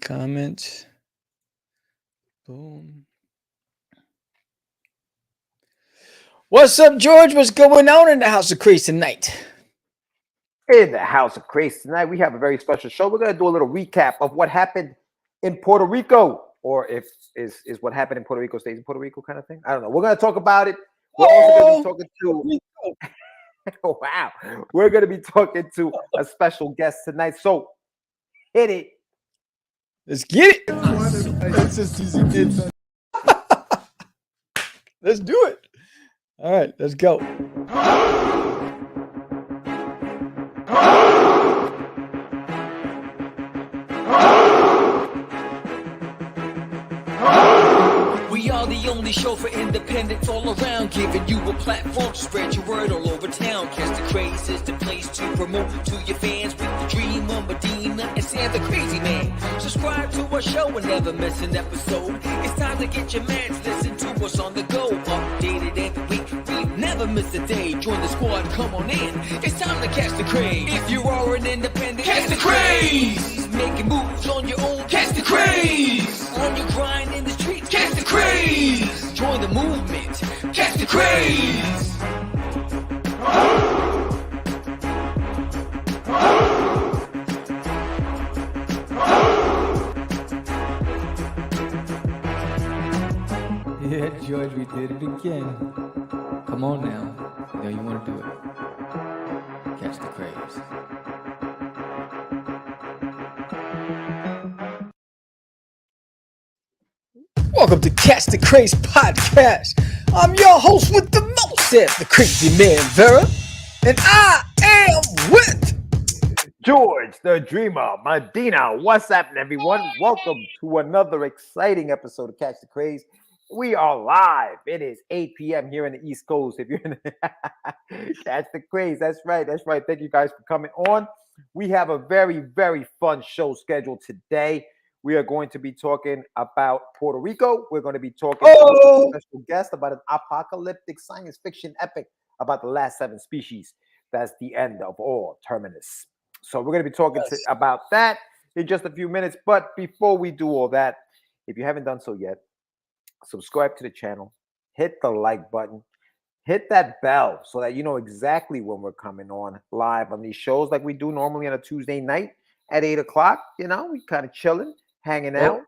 Comments. Boom. What's up, George? What's going on in the House of Craze tonight? In the House of Craze tonight, we have a very special show. We're going to do a little recap of what happened in Puerto Rico, or if is what happened in Puerto Rico stays in Puerto Rico kind of thing. I don't know. We're going to talk about it. We're also going to be talking to wow. We're going to be talking to a special guest tonight. So hit it. Let's get it. Let's do it. All right, let's go. We are the only show for independents all around, giving you a platform to spread your word all over town. Catch the Craze is the place to promote to your fans with the dream of Medina and Sam the Crazy Man. Subscribe to our show and never miss an episode. It's time to get your mans, listen to us on the go. Updated every week, we never miss a day. Join the squad, come on in. It's time to catch the Craze. If you are an independent, catch the Craze. Making moves on your own, catch the Craze. On your grind in the streets, catch the Craze. Join the movement, catch the Craze. Yeah, George, we did it again. Come on now. You know you want to do it. Catch the Craze. Welcome to Catch the Craze podcast. I'm your host with the most, the Crazy Man Vera, and I am with George, the Dreamer, Medina. What's happening, everyone? Welcome to another exciting episode of Catch the Craze. We are live. It is 8 p.m. here in the East Coast. If you're in Catch the Craze, that's right. That's right. Thank you guys for coming on. We have a very, very fun show scheduled today. We are going to be talking about Puerto Rico. We're going to be talking to a special guest about an apocalyptic science fiction epic about the last 7 species. That's the end of all, terminus. So we're going to be talking about that in just a few minutes. But before we do all that, if you haven't done so yet, subscribe to the channel, hit the like button, hit that bell so that you know exactly when we're coming on live on these shows like we do normally on a Tuesday night at 8 o'clock. You know, we kind of chilling, hanging out.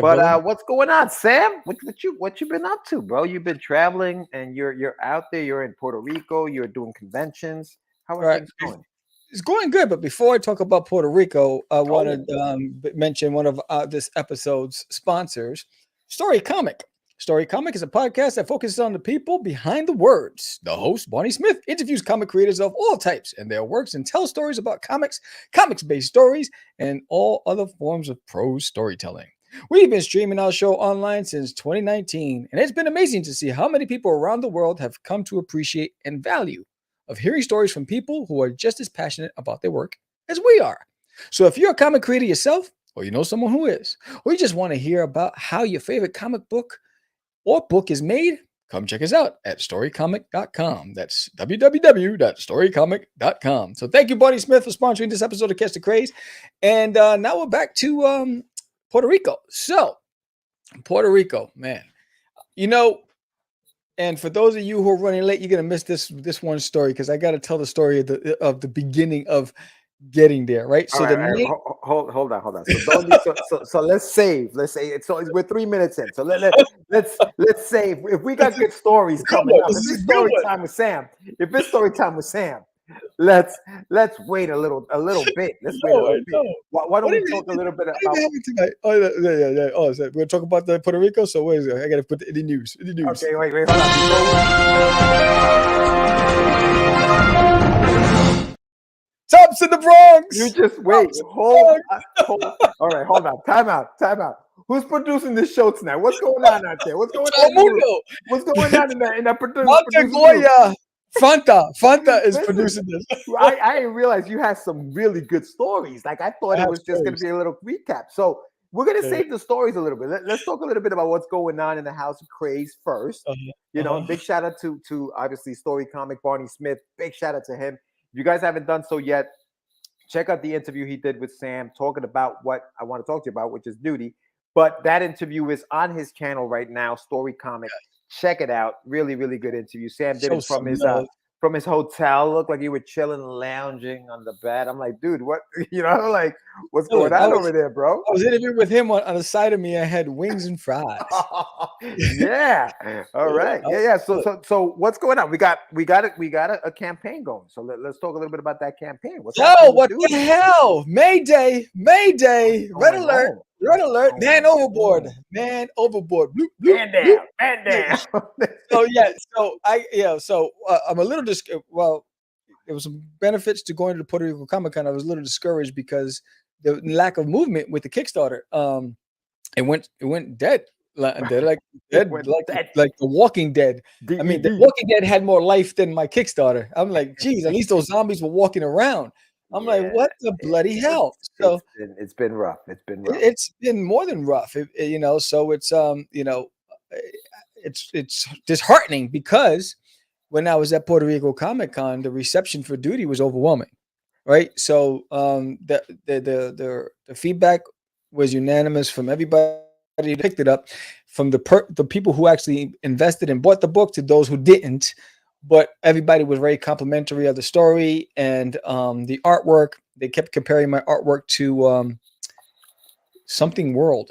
But what's going on, Sam? What you been up to, bro? You've been traveling and you're out there. You're in Puerto Rico. You're doing conventions. How are things going? It's going good, but before I talk about Puerto Rico, I want to mention one of this episode's sponsors, Story Comic. Story Comic is a podcast that focuses on the people behind the words. The host, Bonnie Smith, interviews comic creators of all types and their works and tells stories about comics, comics-based stories, and all other forms of prose storytelling. We've been streaming our show online since 2019, and it's been amazing to see how many people around the world have come to appreciate and value of hearing stories from people who are just as passionate about their work as we are. So if you're a comic creator yourself, or you know someone who is, or you just want to hear about how your favorite comic book or book is made, come check us out at storycomic.com. That's www.storycomic.com. So thank you, Bonnie Smith, for sponsoring this episode of Catch the Craze. And now we're back to Puerto Rico. So Puerto Rico, man, you know, and for those of you who are running late, you're gonna miss this one story because I got to tell the story of the beginning of getting there, right? So hold on. So let's save. Let's say it's so we're 3 minutes in. So let's save. If we got good stories coming up, if it's story time with Sam, let's wait a little bit. Let's wait a little bit. Why don't we talk a little bit about tonight? Oh yeah. Oh, so we're talking about the Puerto Rico. So where is it? I gotta put the news. Okay, wait, hold on. Tops in the Bronx. You just wait. Hold. All right, hold on. Time out. Who's producing this show tonight? What's going on out there? What's going on? What's going on in that producer? Fanta is producing this. I didn't realize you had some really good stories. Like I thought it was just going to be a little recap. So we're going to save the stories a little bit. Let's talk a little bit about what's going on in the House of Craze first. You know, big shout out to obviously Story Comic, Barney Smith. Big shout out to him. If you guys haven't done so yet, check out the interview he did with Sam, talking about what I want to talk to you about, which is duty. But that interview is on his channel right now, Story Comic. Check it out. Really, really good interview. Sam did Show it from some his love. from his hotel. Looked like you were chilling, lounging on the bed. I'm like, dude, what? You know, like, what's going on over there, bro? I was interviewing with him on the side of me. I had wings and fries. Yeah. All right. Yeah. So what's going on? We got a campaign going. So let's talk a little bit about that campaign. What's Yo, what the hell? Mayday! Mayday! Red alert! Red alert! Man overboard! Man overboard! Bloop, bloop, Man down! bloop. Man down! So I'm a little well, there was some benefits to going to the Puerto Rico Comic Con. I was a little discouraged because the lack of movement with the Kickstarter. It went dead. Like The Walking Dead. I mean, The Walking Dead had more life than my Kickstarter. I'm like, geez, at least those zombies were walking around. I'm like, what the bloody hell? So it's been rough. It's been rough. It's been more than rough. So it's it's disheartening because when I was at Puerto Rico Comic Con, the reception for Duty was overwhelming, right? So the feedback was unanimous from everybody who picked it up, from the people who actually invested and bought the book to those who didn't. But everybody was very complimentary of the story and the artwork. They kept comparing my artwork to Something World,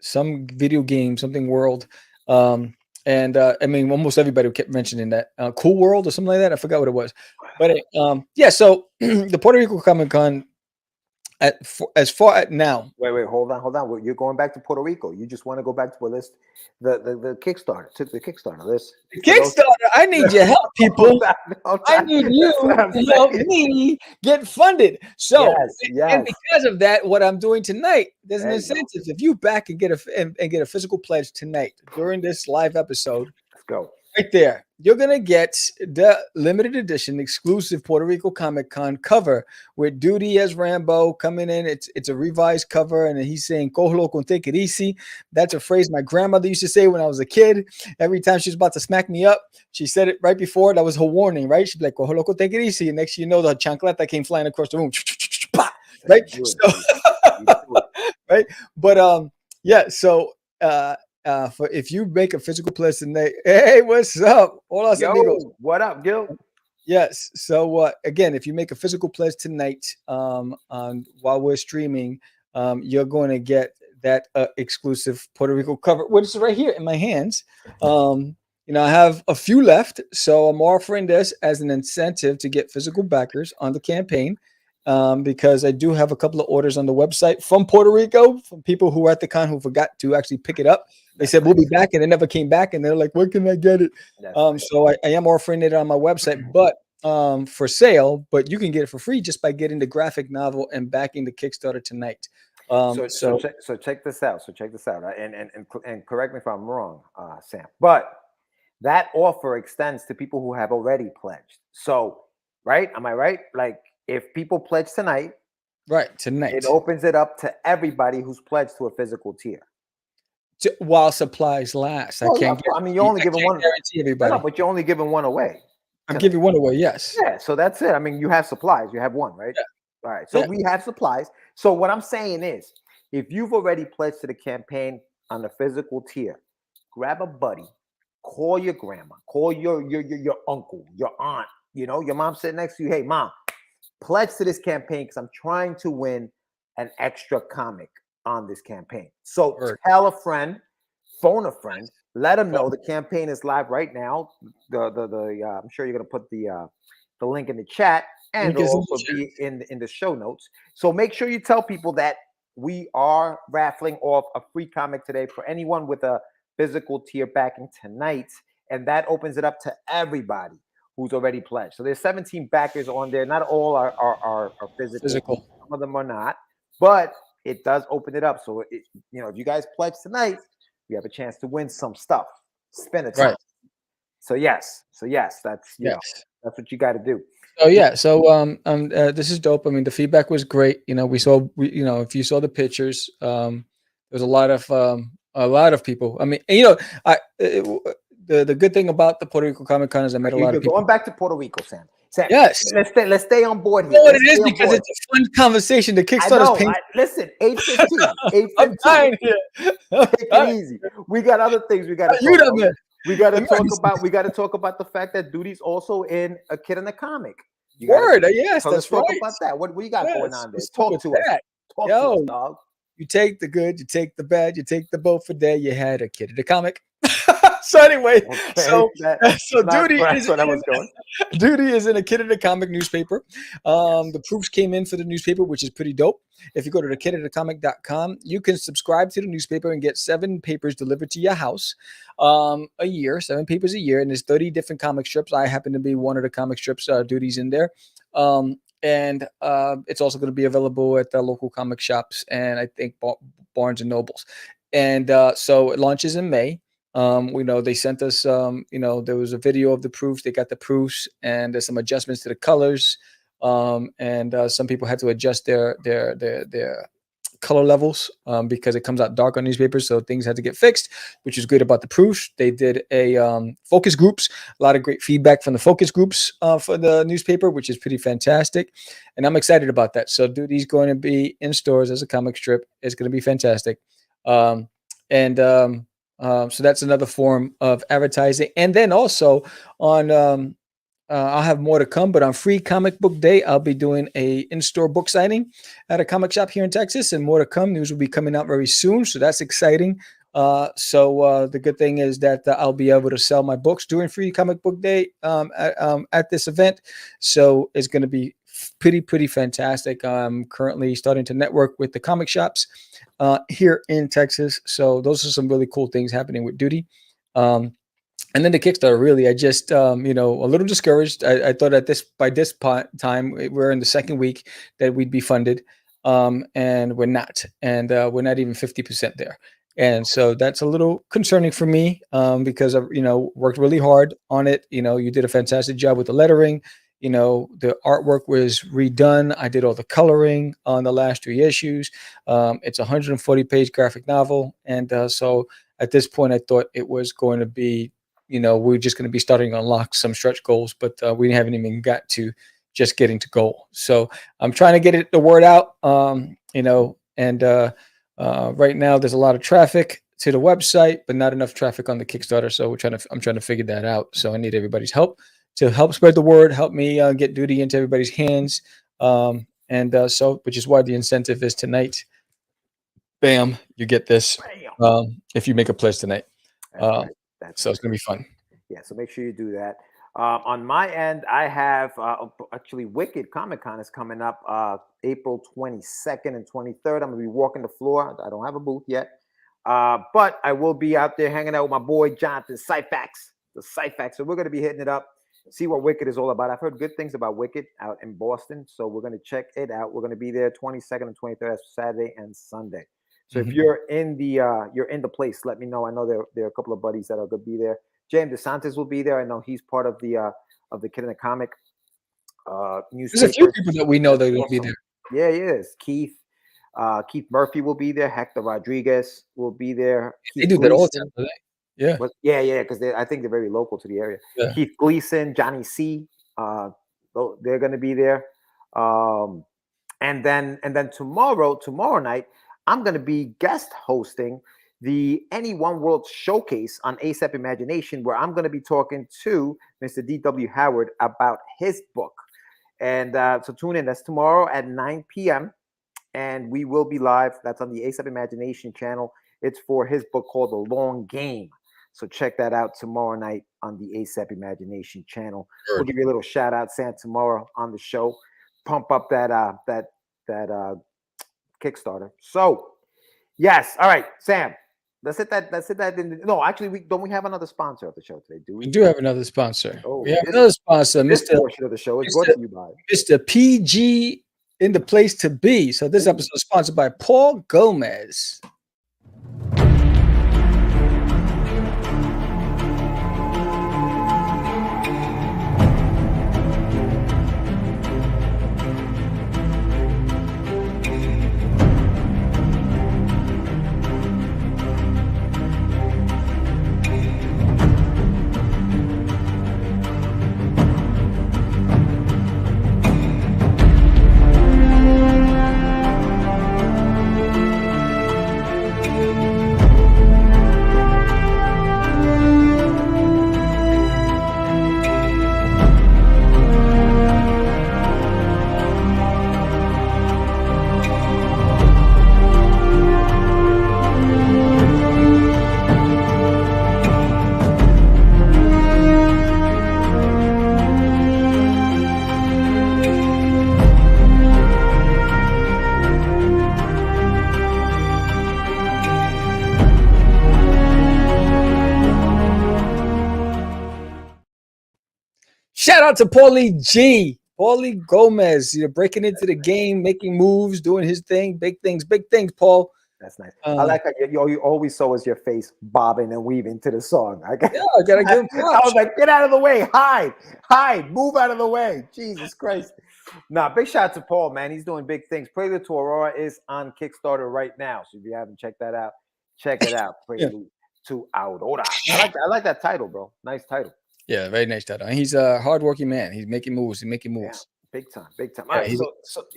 some video game, Something World. And I mean, almost everybody kept mentioning that Cool World or something like that. I forgot what it was, but so the Puerto Rico Comic Con, as far as now. Wait, hold on. You're going back to Puerto Rico. You just want to go back to a list, the Kickstarter. Took the Kickstarter list. Kickstarter. I need your help, people. I need you to help me get funded. So, and because of that, what I'm doing tonight, there's an incentive. If you back and get a physical pledge tonight during this live episode, let's go. Right there, you're gonna get the limited edition exclusive Puerto Rico Comic Con cover with Duty as Rambo coming in. It's a revised cover, and he's saying "Cógelo con take it easy." That's a phrase my grandmother used to say when I was a kid. Every time she was about to smack me up, she said it right before. That was her warning, right? She'd be like, "Cógelo con take it easy," and next thing you know, the chancleta came flying across the room, right? So, right, but yeah, so. For if you make a physical pledge tonight, hey, what's up? Hola, amigos. What up, Gil? Yes. So again, if you make a physical pledge tonight, while we're streaming, you're going to get that exclusive Puerto Rico cover, which is right here in my hands. I have a few left, so I'm offering this as an incentive to get physical backers on the campaign. Because I do have a couple of orders on the website from Puerto Rico, from people who were at the con who forgot to actually pick it up. They said we'll be back, and they never came back, and they're like, "Where can I get it?" So I am offering it on my website, but for sale. But you can get it for free just by getting the graphic novel and backing the Kickstarter tonight. So check this out. And correct me if I'm wrong, Sam. But that offer extends to people who have already pledged. So, right? Am I right? Like, if people pledge tonight, it opens it up to everybody who's pledged to a physical tier. While supplies last. You're only giving one. Guarantee everybody. No, but you're only giving one away. I'm giving one away, yes. Yeah, so that's it. I mean, you have supplies. You have one, right? Yeah. All right. So we have supplies. So what I'm saying is, if you've already pledged to the campaign on the physical tier, grab a buddy, call your grandma, call your uncle, your aunt. Your mom sitting next to you. Hey, mom, pledge to this campaign because I'm trying to win an extra comic on this campaign. So tell a friend, phone a friend, let them know the campaign is live right now. I'm sure you're gonna put the link in the chat, and it'll also be in the show notes. So make sure you tell people that we are raffling off a free comic today for anyone with a physical tier backing tonight, and that opens it up to everybody who's already pledged. So there's 17 backers on there. Not all are physical. Some of them are not, but it does open it up. So if you guys pledge tonight, you have a chance to win some stuff. Spin it. Right. So yes, that's that's what you got to do. Oh yeah. So this is dope. I mean, the feedback was great. If you saw the pictures, there's a lot of people. I mean, the good thing about the Puerto Rico Comic Con is I met a lot of people. Going back to Puerto Rico, Sam. Sam, Yes. let's stay on board here. You know what Let's it is? stay on Because board. it's a fun conversation. The I Kickstarter's know. paying. Listen, 8:15. I'm 8:15. dying here. Take it easy. We got other things we got to You talk done about. it. We got to Nice. talk about the fact that Duty's also in A Kid in a Comic. Word. Yes, So that's let's talk right. about that. What do you got going Yes, on there? let's Talk with to us. that. Talk to Yo. us, dog. You take the good, you take the bad, you take the both for day. You had A Kid in a Comic. So anyway, Okay, so that's Duty where is I was going. Duty is in A Kid in a Comic newspaper. The proofs came in for the newspaper, which is pretty dope. If you go to thekidinacomic.com, you can subscribe to the newspaper and get 7 papers delivered to your house a year, 7 papers a year, and there's 30 different comic strips. I happen to be one of the comic strips. Duty's in there. And it's also going to be available at the local comic shops and I think Barnes and Nobles. And so it launches in May. We know they sent us, there was a video of the proofs. They got the proofs, and there's some adjustments to the colors. And some people had to adjust their color levels because it comes out dark on newspapers, so things had to get fixed, which is good about the proofs. They did a focus groups, a lot of great feedback from the focus groups for the newspaper, which is pretty fantastic, and I'm excited about that. So Duty's going to be in stores as a comic strip. It's going to be fantastic. So that's another form of advertising. And then also on I'll have more to come, but on Free Comic Book Day, I'll be doing a in-store book signing at a comic shop here in Texas, and more to come. News will be coming out very soon, so that's exciting. So the good thing is that I'll be able to sell my books during Free Comic Book Day at this event. So it's going to be pretty fantastic. I'm currently starting to network with the comic shops here in Texas. So those are some really cool things happening with Duty. And then the Kickstarter, really, I just, a little discouraged. I thought by this time, we're in the second week that we'd be funded, and we're not. And we're not even 50% there. And so that's a little concerning for me because I've, worked really hard on it. You did a fantastic job with the lettering. The artwork was redone. I did all the coloring on the last 3 issues. It's a 140-page graphic novel. And so at this point, I thought it was going to be, we're just going to be starting to unlock some stretch goals, but we haven't even got to just getting to goal. So I'm trying to get the word out, and right now there's a lot of traffic to the website, but not enough traffic on the Kickstarter. So I'm trying to figure that out. So I need everybody's help to help spread the word, help me get Duty into everybody's hands. Which is why the incentive is tonight. Bam, you get this if you make a pledge tonight. So it's going to be fun. Yeah, so make sure you do that. On my end, I have actually Wicked Comic Con is coming up April 22nd and 23rd. I'm going to be walking the floor. I don't have a booth yet, but I will be out there hanging out with my boy Jonathan Syfax, the Syfax. So we're going to be hitting it up, see what Wicked is all about. I've heard good things about Wicked out in Boston, so we're going to check it out. We're going to be there 22nd and 23rd. That's Saturday and Sunday. So if you're in the place, let me know. I know there are a couple of buddies that are going to be there. James DeSantis will be there. I know he's part of the Kid in the Comic newspaper. There's a few people that we know that will be there. Yeah, he is. Keith Murphy will be there. Hector Rodriguez will be there. They do that all the time, yeah. Yeah, because I think they're very local to the area. Yeah. Keith Gleason, Johnny C. They're going to be there. And then tomorrow night, I'm going to be guest hosting the Any One World Showcase on ASAP Imagination, where I'm going to be talking to Mr. D.W. Howard about his book. And so tune in. That's tomorrow at 9 p.m. And we will be live. That's on the ASAP Imagination channel. It's for his book called The Long Game. So check that out tomorrow night on the ASAP Imagination channel. Sure. We'll give you a little shout out, Sam, tomorrow on the show. Pump up that Kickstarter. So, yes. All right, Sam. Let's hit that. No, actually, we have another sponsor of the show today, do we? We do have another sponsor. Oh, we have another sponsor. This portion of the show is brought to you by Mr. PG in the place to be. So this episode is sponsored by Paul Gomez. out to Paulie G. Paulie Gomez, breaking into the game, making moves, doing his thing. Big things, Paul. That's nice. I like how you always saw was your face bobbing and weaving to the song. I gotta give him props. I was like, get out of the way, hide, move out of the way. Jesus Christ. Nah, big shout out to Paul, man. He's doing big things. Prelude to Aurora is on Kickstarter right now. So if you haven't checked that out, check it out. Prelude to Aurora. I like that title, bro. Nice title. Yeah, very nice title. And he's a hardworking man. He's making moves. Yeah, big time. All right,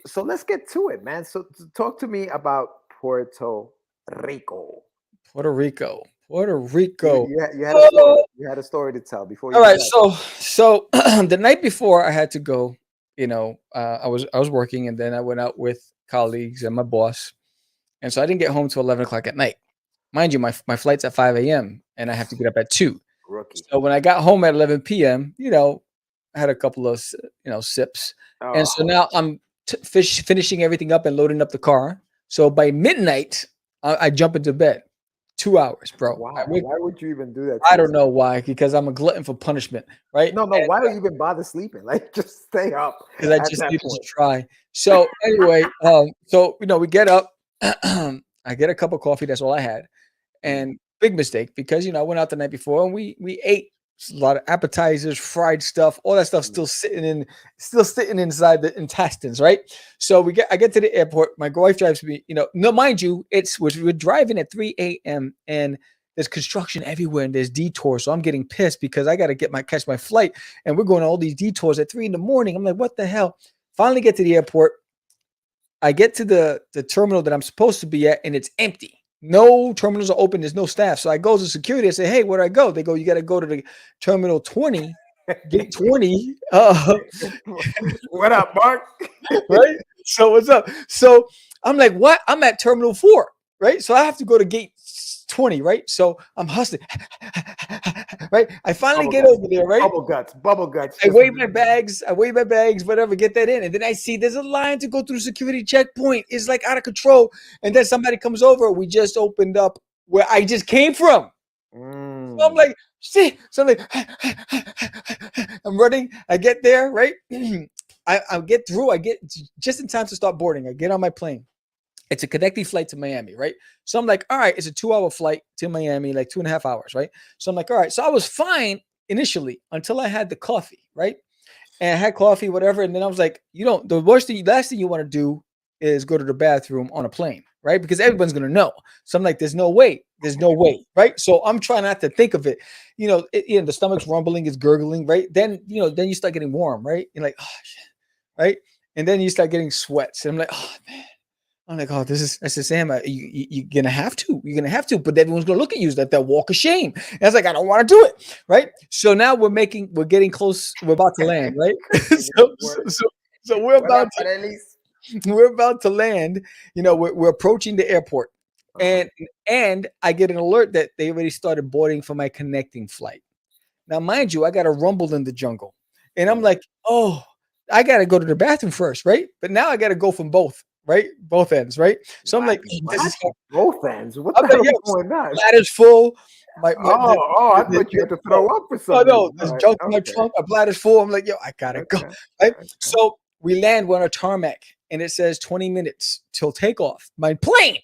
so let's get to it, man. So talk to me about Puerto Rico. You had a story to tell before. All right, so the night before I had to go. I was working, and then I went out with colleagues and my boss, and so I didn't get home till 11 o'clock at night. Mind you, my flight's at 5 a.m. and I have to get up at 2. Rookie. So when I got home at 11 p.m., I had a couple of sips, and so now I'm finishing everything up and loading up the car. So by midnight, I jump into bed. 2 hours, bro. Wow. Why would you even do that? I don't know why, because I'm a glutton for punishment, right? No. Why would you even bother sleeping? Like, just stay up. Because I just needed to try. So anyway, we get up. I get a cup of coffee. That's all I had. And big mistake, because I went out the night before and we ate a lot of appetizers, fried stuff, all that stuff still sitting inside the intestines, right? So I get to the airport. My wife drives me, no, mind you, we're driving at 3 a.m. and there's construction everywhere and there's detours. So I'm getting pissed because I got to catch my flight, and we're going on all these detours at 3 a.m. I'm like, what the hell? Finally get to the airport. I get to the terminal that I'm supposed to be at, and it's empty. No terminals are open. There's no staff. So I go to security. I say, hey, where do I go? They go, you got to go to the terminal 20, gate 20. What up, Mark? Right? So what's up? So I'm like, what? I'm at terminal 4, right? So I have to go to gate 20, right? So I'm hustling, right? I finally get over there, right? Bubble guts. I weigh my bags, whatever, get that in. And then I see there's a line to go through the security checkpoint. It's like out of control. And then somebody comes over. We just opened up where I just came from. So I'm like, shit. So I'm like, I'm running. I get there, right? I get through. I get just in time to start boarding. I get on my plane. It's a connecting flight to Miami, right? So I'm like, all right, it's a 2-hour flight to Miami, like 2.5 hours, right? So I'm like, all right. So I was fine initially until I had the coffee, right? And I had coffee, whatever. And then I was like, the last thing you want to do is go to the bathroom on a plane, right? Because everyone's going to know. So I'm like, there's no way, right? So I'm trying not to think of it. The stomach's rumbling, it's gurgling, right? Then you start getting warm, right? You're like, oh, shit, right? And then you start getting sweats. And I'm like, oh, man. I'm like, oh, that's the same. You're gonna have to, but everyone's gonna look at you as that walk of shame. And I was like, I don't want to do it, right? So now we're getting close. We're about to land, right? so we're about to land. We're approaching the airport, and I get an alert that they already started boarding for my connecting flight. Now, mind you, I got a rumble in the jungle, and I'm like, oh, I got to go to the bathroom first, right? But now I got to go from both. Right, both ends, right? So I'm like, both ends. What the hell is going on? Bladder's full. I thought you had to throw up for something. No, there's junk in my trunk. My bladder's full. I'm like, yo, I gotta go. Right. Okay. So we land. We're on a tarmac, and it says 20 minutes till takeoff. My plane,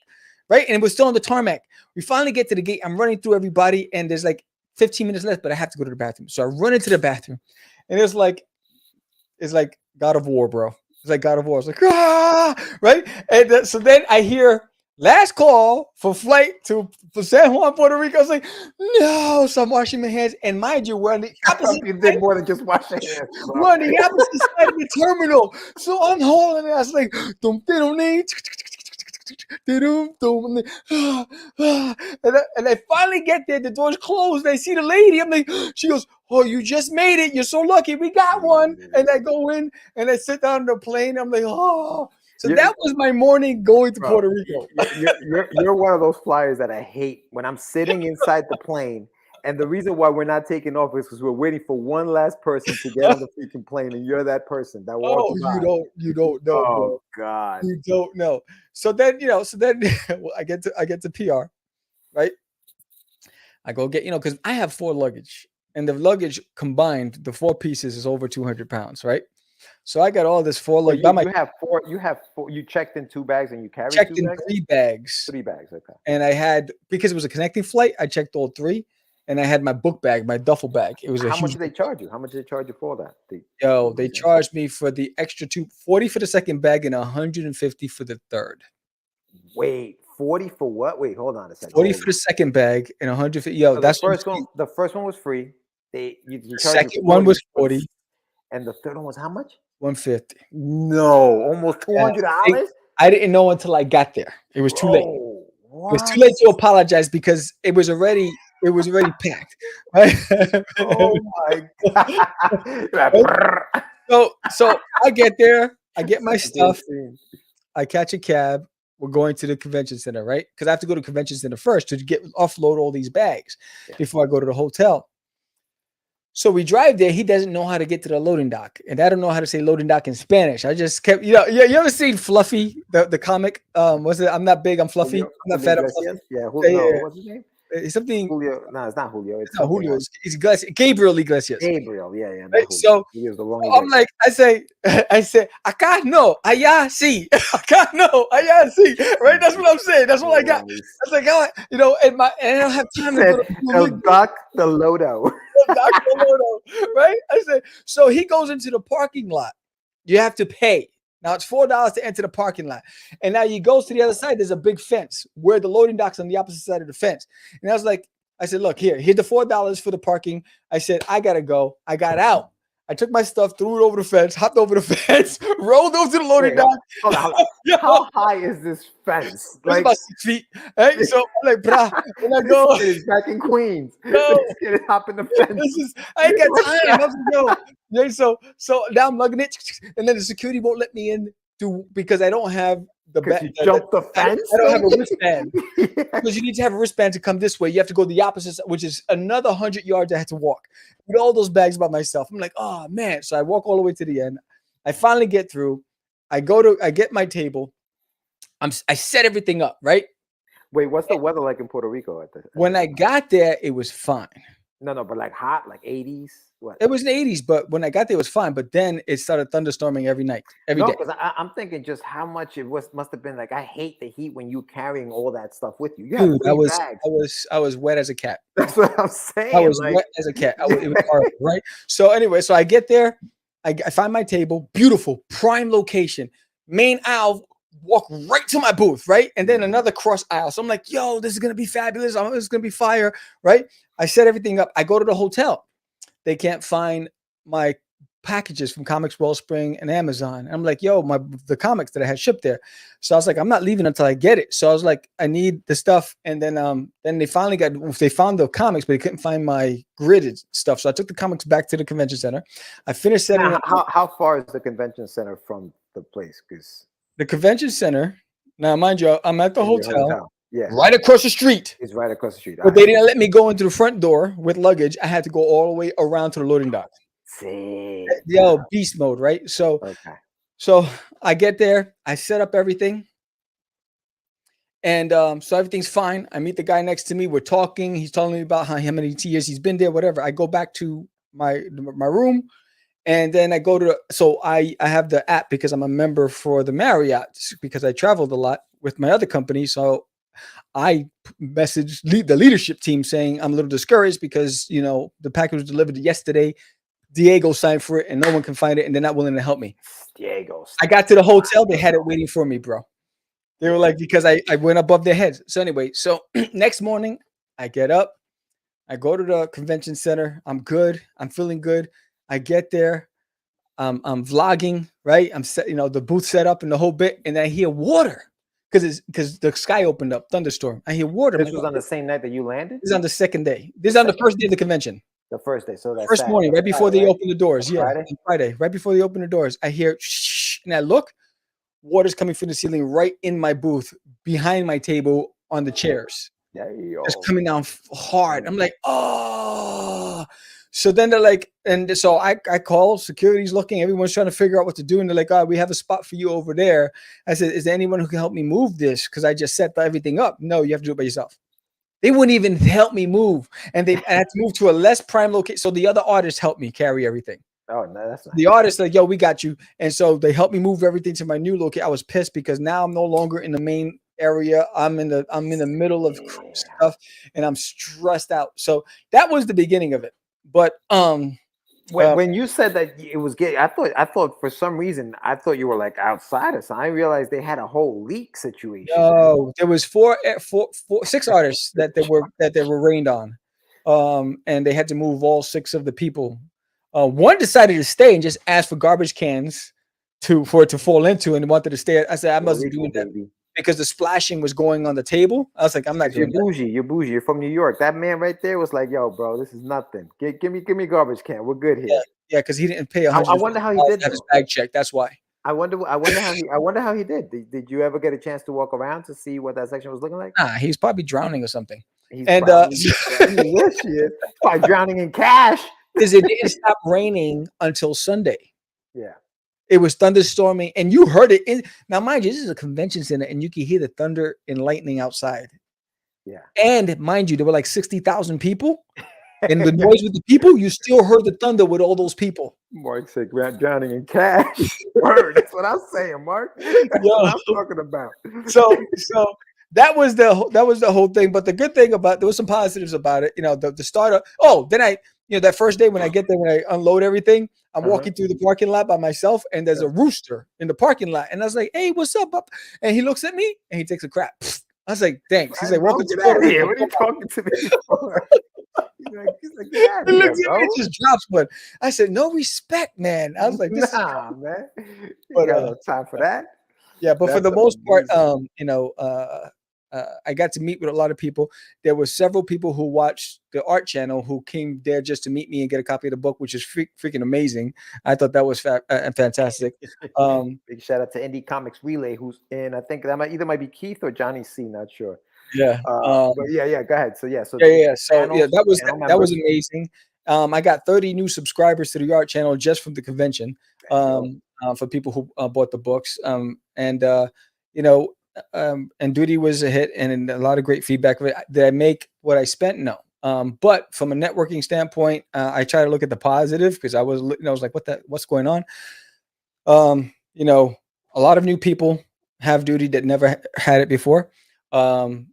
right? And it was still on the tarmac. We finally get to the gate. I'm running through everybody, and there's like 15 minutes left, but I have to go to the bathroom. So I run into the bathroom, and it's like God of War, bro. It's like God of War. It's like, right? And so then I hear last call for flight for San Juan, Puerto Rico. I was like, no. So I'm washing my hands. And mind you, we're on the opposite You did more than just wash your hands. We're on the opposite side of the terminal. So I'm holding it. I was like, and I finally get there. The door's closed. I see the lady. I'm like, she goes, oh, you just made it. You're so lucky. We got one. And I go in and I sit down on the plane. I'm like, oh. So that was my morning going to Puerto Rico. You're one of those flyers that I hate when I'm sitting inside the plane. And the reason why we're not taking off is because we're waiting for one last person to get on the freaking plane, and you're that person that walks by. You don't know. Oh God, you don't know. So then, I get to PR, right? I go get, because I have 4 luggage. and the luggage combined, the 4 pieces is over 200 pounds, right? So I got all this 4 luggage. You have four. You have four. You checked in 2 bags and you carried checked 2 in bags? 3 bags. 3 bags. Okay. And I had, because it was a connecting flight, I checked all 3. And I had my book bag, my duffel bag. It was How much did they charge you? How much did they charge you for that? They charged me for the extra 40 for the second bag and 150 for the third. Wait, 40 for what? Wait, hold on a second. 40 for the second bag and 150. Yo, so that's the first one. The first one was free. The second one was 40. And the third one was how much? 150. No, almost $200. I didn't know until I got there. It was too late. What? It was too late to apologize because it was already packed. Right? Oh my god. So I get there, I get my stuff, I catch a cab. We're going to the convention center, right? Because I have to go to the convention center first to offload all these bags before I go to the hotel. So we drive there. He doesn't know how to get to the loading dock, and I don't know how to say loading dock in Spanish. I just kept, you ever seen Fluffy, the comic? Was it? I'm not big. I'm fluffy. Julio, I'm not fat. I'm fluffy. Yeah, Julio, what's his name? It's something. Julio. No, it's not Julio. It's not Julio. It's Gabriel Iglesias. Gabriel. Yeah. Right? So I'm like, I say, acá no, allá sí. Acá no, allá sí. Right? That's what I'm saying. That's what I got. I was like, and I don't have time to go to El Doc the Lodo. Right? I said, so he goes into the parking lot. You have to pay. Now it's $4 to enter the parking lot. And now he goes to the other side. There's a big fence where the loading dock's on the opposite side of the fence. And I said, look, here's the $4 for the parking. I said, I gotta go. I got out. I took my stuff, threw it over the fence, hopped over the fence, rolled over to the loading dock. Hold on. How high is this fence? It's about 6 feet. Right? So I'm like, brah, when I go, it's back in Queens. No. Let's hop in the fence. I ain't got time. Let's go. Yeah, so now I'm lugging it, and then the security won't let me in because I don't have the You jumped the fence. I don't have a wristband because you need to have a wristband to come this way. You have to go the opposite side, which is another 100 yards I had to walk with all those bags by myself. I'm like, oh man. So I walk all the way to the end. I finally get through. I get my table. I set everything up, right? Wait, what's the weather like in Puerto Rico when I got there? It was fine. No, but like hot, like 80s. What? It was in the 80s, but when I got there, it was fine. But then it started thunderstorming every day. Because I'm thinking just how much must have been like. I hate the heat when you carrying all that stuff with you. Dude, I was wet as a cat. That's what I'm saying. I was wet as a cat. It was horrible, right? So anyway, so I get there, I find my table, beautiful, prime location, main aisle. Walk right to my booth, right? And then another cross aisle. So I'm like, yo, this is going to be fabulous. This is going to be fire, right? I set everything up. I go to the hotel. They can't find my packages from Comics Wellspring and Amazon. And I'm like, yo, the comics that I had shipped there. So I was like, I'm not leaving until I get it. So I was like, I need the stuff. And then they finally found the comics, but they couldn't find my gridded stuff. So I took the comics back to the convention center. I finished setting up. How far is the convention center from the place? Because the convention center, now mind you, I'm at the hotel. Yeah, right across the street. It's right across the street. But they didn't let me go into the front door with luggage. I had to go all the way around to the loading dock. Yo, beast mode, right? So I get there, I set up everything, and so everything's fine. I meet the guy next to me. We're talking. He's telling me about how many years he's been there, whatever. I go back to my room. And then I go to, I have the app because I'm a member for the Marriott because I traveled a lot with my other company. So I messaged the leadership team saying I'm a little discouraged because, the package was delivered yesterday. Diego signed for it and no one can find it. And they're not willing to help me. Diego. I got to the hotel. They had it waiting for me, bro. They were like, because I went above their heads. So anyway, next morning I get up, I go to the convention center. I'm good. I'm feeling good. I get there, I'm vlogging, right? I'm set, the booth set up and the whole bit, and then I hear water because the sky opened up, thunderstorm. I hear water. This was on the same night that you landed? This is on the second day. This is on the first day of the convention. The first day, so that's first morning, right before they open the doors. Yeah, Friday, right before they open the doors. I hear shh, and I look, water's coming from the ceiling right in my booth, behind my table on the chairs. It's coming down hard. I'm like, oh. So then they're like, and so I call, security's looking, everyone's trying to figure out what to do. And they're like, we have a spot for you over there. I said, is there anyone who can help me move this? Because I just set everything up. No, you have to do it by yourself. They wouldn't even help me move, and I had to move to a less prime location. So the other artists helped me carry everything. Oh no, that's nice. The artists like, yo, we got you, and so they helped me move everything to my new location. I was pissed because now I'm no longer in the main area. I'm in the middle of stuff, and I'm stressed out. So that was the beginning of it. But when you said that it was gay, I thought for some reason I thought you were like outside or something. I realized they had a whole leak situation. No, there was six artists that they were rained on, and they had to move all 6 of the people. One decided to stay and just asked for garbage cans for it to fall into, and wanted to stay. I said I mustn't do that because the splashing was going on the table. I was like, I'm not doing You're bougie. You're bougie. You're from New York. That man right there was like, yo, bro, this is nothing. Give me a garbage can. We're good here. Yeah, because he didn't pay $100. I wonder how he did have his bag checked. That's why. I wonder how he did. Did you ever get a chance to walk around to see what that section was looking like? Nah, he's probably drowning or something. He's probably drowning in cash. Because it didn't stop raining until Sunday. Yeah. It was thunderstorming, and you heard it. Now, mind you, this is a convention center, and you can hear the thunder and lightning outside. Yeah. And mind you, there were like 60,000 people, and the noise with the people, you still heard the thunder with all those people. Mark said, drowning in cash. That's what I'm saying, Mark. That's what I'm talking about. So that was the whole thing. But the good thing there was some positives about it. You know, the starter. Oh, then that first day when I get there, when I unload everything, I'm walking through the parking lot by myself, and there's a rooster in the parking lot. And I was like, hey, what's up? And he looks at me and he takes a crap. I was like, thanks. He's like, welcome to Puerto Rico. What are you talking to me for? He's like, get out of he here, looks at me and just drops one. I said, no respect, man. I was like, this man. But no time for that. Yeah, but for the most part, I got to meet with a lot of people. There were several people who watched the art channel who came there just to meet me and get a copy of the book, which is freaking amazing. I thought that was fantastic. Big shout out to Indie Comics Relay, who's in. I think that might be Keith or Johnny C. Not sure. Yeah. But yeah. Go ahead. So So that was amazing. I got 30 new subscribers to the art channel just from the convention. For people who bought the books. And Duty was a hit, and a lot of great feedback. Did I make what I spent? No. But from a networking standpoint, I try to look at the positive, because I was like, what's going on? A lot of new people have Duty that never had it before. The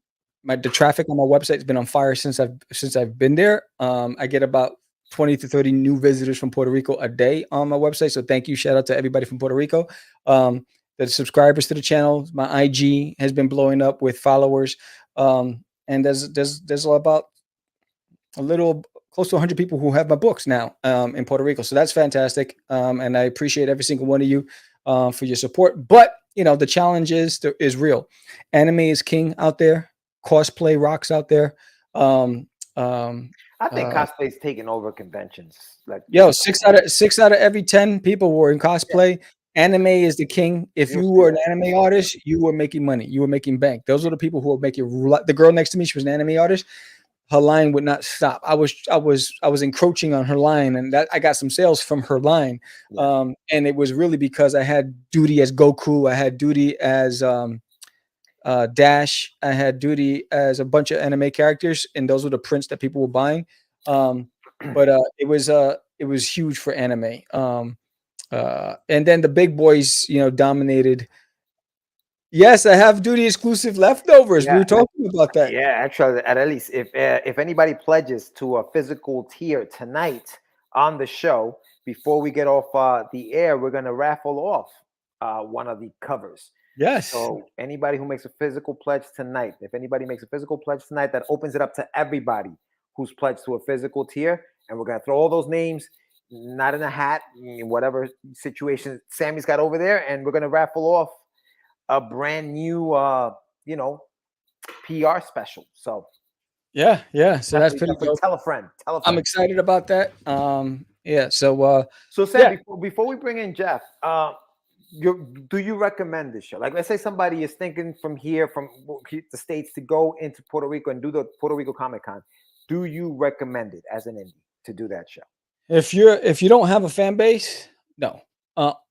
traffic on my website has been on fire since I've been there. I get about 20 to 30 new visitors from Puerto Rico a day on my website. So thank you. Shout out to everybody from Puerto Rico. The subscribers to the channel, my IG has been blowing up with followers. And there's about a little close to 100 people who have my books now in Puerto Rico. So that's fantastic. And I appreciate every single one of you for your support. But, the challenge is real. Anime is king out there. Cosplay rocks out there. I think cosplay is taking over conventions. Like, 6 out of every 10 people were in cosplay. Yeah. Anime is the king. If you were an anime artist, you were making money. You were making bank. Those are the people who were making. The girl next to me, she was an anime artist. Her line would not stop. I was encroaching on her line, and that I got some sales from her line. And it was really because I had Duty as Goku. I had Duty as Dash. I had Duty as a bunch of anime characters, and those were the prints that people were buying. But it was huge for anime. And then the big boys, dominated. Yes, I have Duty exclusive leftovers. We were talking about that. Yeah, actually, at least if anybody pledges to a physical tier tonight on the show, before we get off the air, we're gonna raffle off one of the covers. Yes. So anybody who makes a physical pledge tonight, that opens it up to everybody who's pledged to a physical tier, and we're gonna throw all those names, not in a hat, whatever situation Sammy's got over there, and we're gonna raffle off a brand new PR special. So yeah. So that's pretty cool. Tell a friend. I'm excited about that. So Sam, before we bring in Jeff, do you recommend this show? Like, let's say somebody is thinking from the States to go into Puerto Rico and do the Puerto Rico Comic Con. Do you recommend it as an indie to do that show? If you don't have a fan base, no.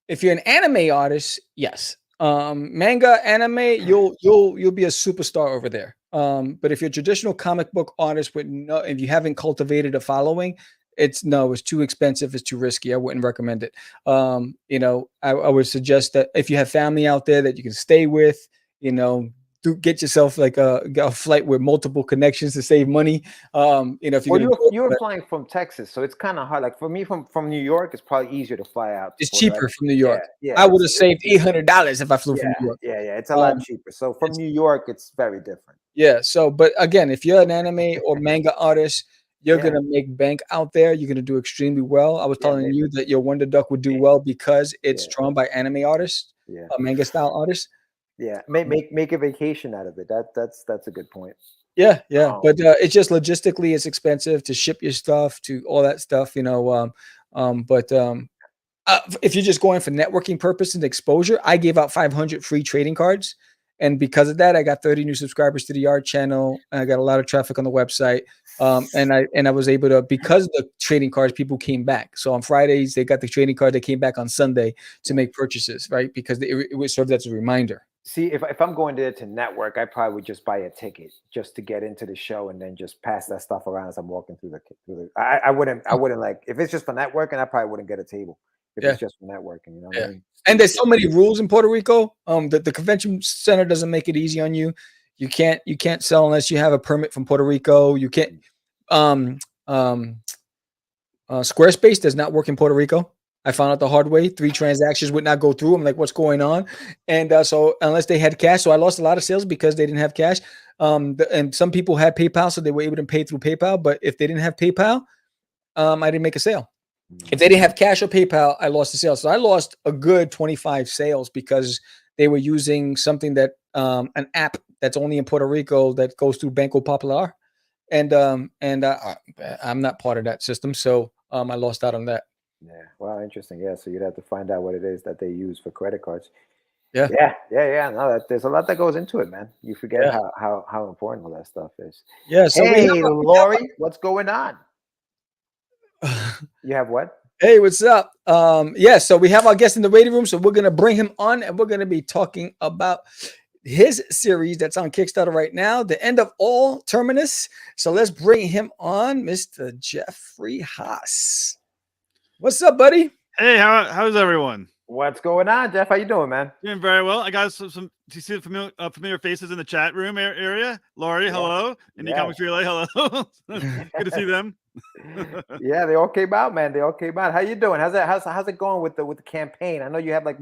If you're an anime artist, yes. Manga, anime, you'll be a superstar over there. But if you're a traditional comic book artist with no, if you haven't cultivated a following, it's too expensive, it's too risky. I wouldn't recommend it. I would suggest that if you have family out there that you can stay with, get yourself like a flight with multiple connections to save money. If you're you're flying from Texas, so it's kind of hard. Like for me, from New York, it's probably easier to fly out. It's cheaper from New York. Yeah, I would have saved $800 if I flew from New York. Yeah, it's a lot cheaper. So from New York, it's very different. Yeah. So, but again, if you're an anime or manga artist, you're gonna make bank out there. You're gonna do extremely well. I was telling you that your Wonder Duck would do well because it's drawn by anime artists, manga style artists. Yeah, make a vacation out of it. That's a good point. Yeah, but it's just logistically, it's expensive to ship your stuff, to all that stuff, But if you're just going for networking purpose and exposure, I gave out 500 free trading cards, and because of that, I got 30 new subscribers to the Yard channel. And I got a lot of traffic on the website, and I was able to, because of the trading cards, people came back. So on Fridays, they got the trading card. They came back on Sunday to make purchases, right? Because it would serve as a reminder. See, if I'm going there to network, I probably would just buy a ticket just to get into the show and then just pass that stuff around as I'm walking through the. I wouldn't like, if it's just for networking, I probably wouldn't get a table if it's just for networking. What I mean? And there's so many rules in Puerto Rico. The convention center doesn't make it easy on you. You can't sell unless you have a permit from Puerto Rico. You can't. Squarespace does not work in Puerto Rico. I found out the hard way. 3 transactions would not go through. I'm like, what's going on? And so unless they had cash, so I lost a lot of sales because they didn't have cash. And some people had PayPal, so they were able to pay through PayPal. But if they didn't have PayPal, I didn't make a sale. If they didn't have cash or PayPal, I lost the sale. So I lost a good 25 sales because they were using something that an app that's only in Puerto Rico that goes through Banco Popular, and I'm not part of that system, so I lost out on that. Yeah, well, interesting. Yeah, so you'd have to find out what it is that they use for credit cards. Yeah. No, there's a lot that goes into it, man. You forget how important all that stuff is. Yeah. So hey, Lori, what's going on? You have what? Hey, what's up? So we have our guest in the waiting room, so we're gonna bring him on, and we're gonna be talking about his series that's on Kickstarter right now, The End of All Terminus. So let's bring him on, Mr. Jeffrey Haas. What's up, buddy? Hey, how's everyone? What's going on, Jeff? How you doing, man? Doing very well. I got some you see familiar faces in the chat room area. Laurie, hello. Indie Comics Relay, hello. Good to see them. Yeah, they all came out, man. They all came out. How you doing? How's it going with the campaign? I know you have like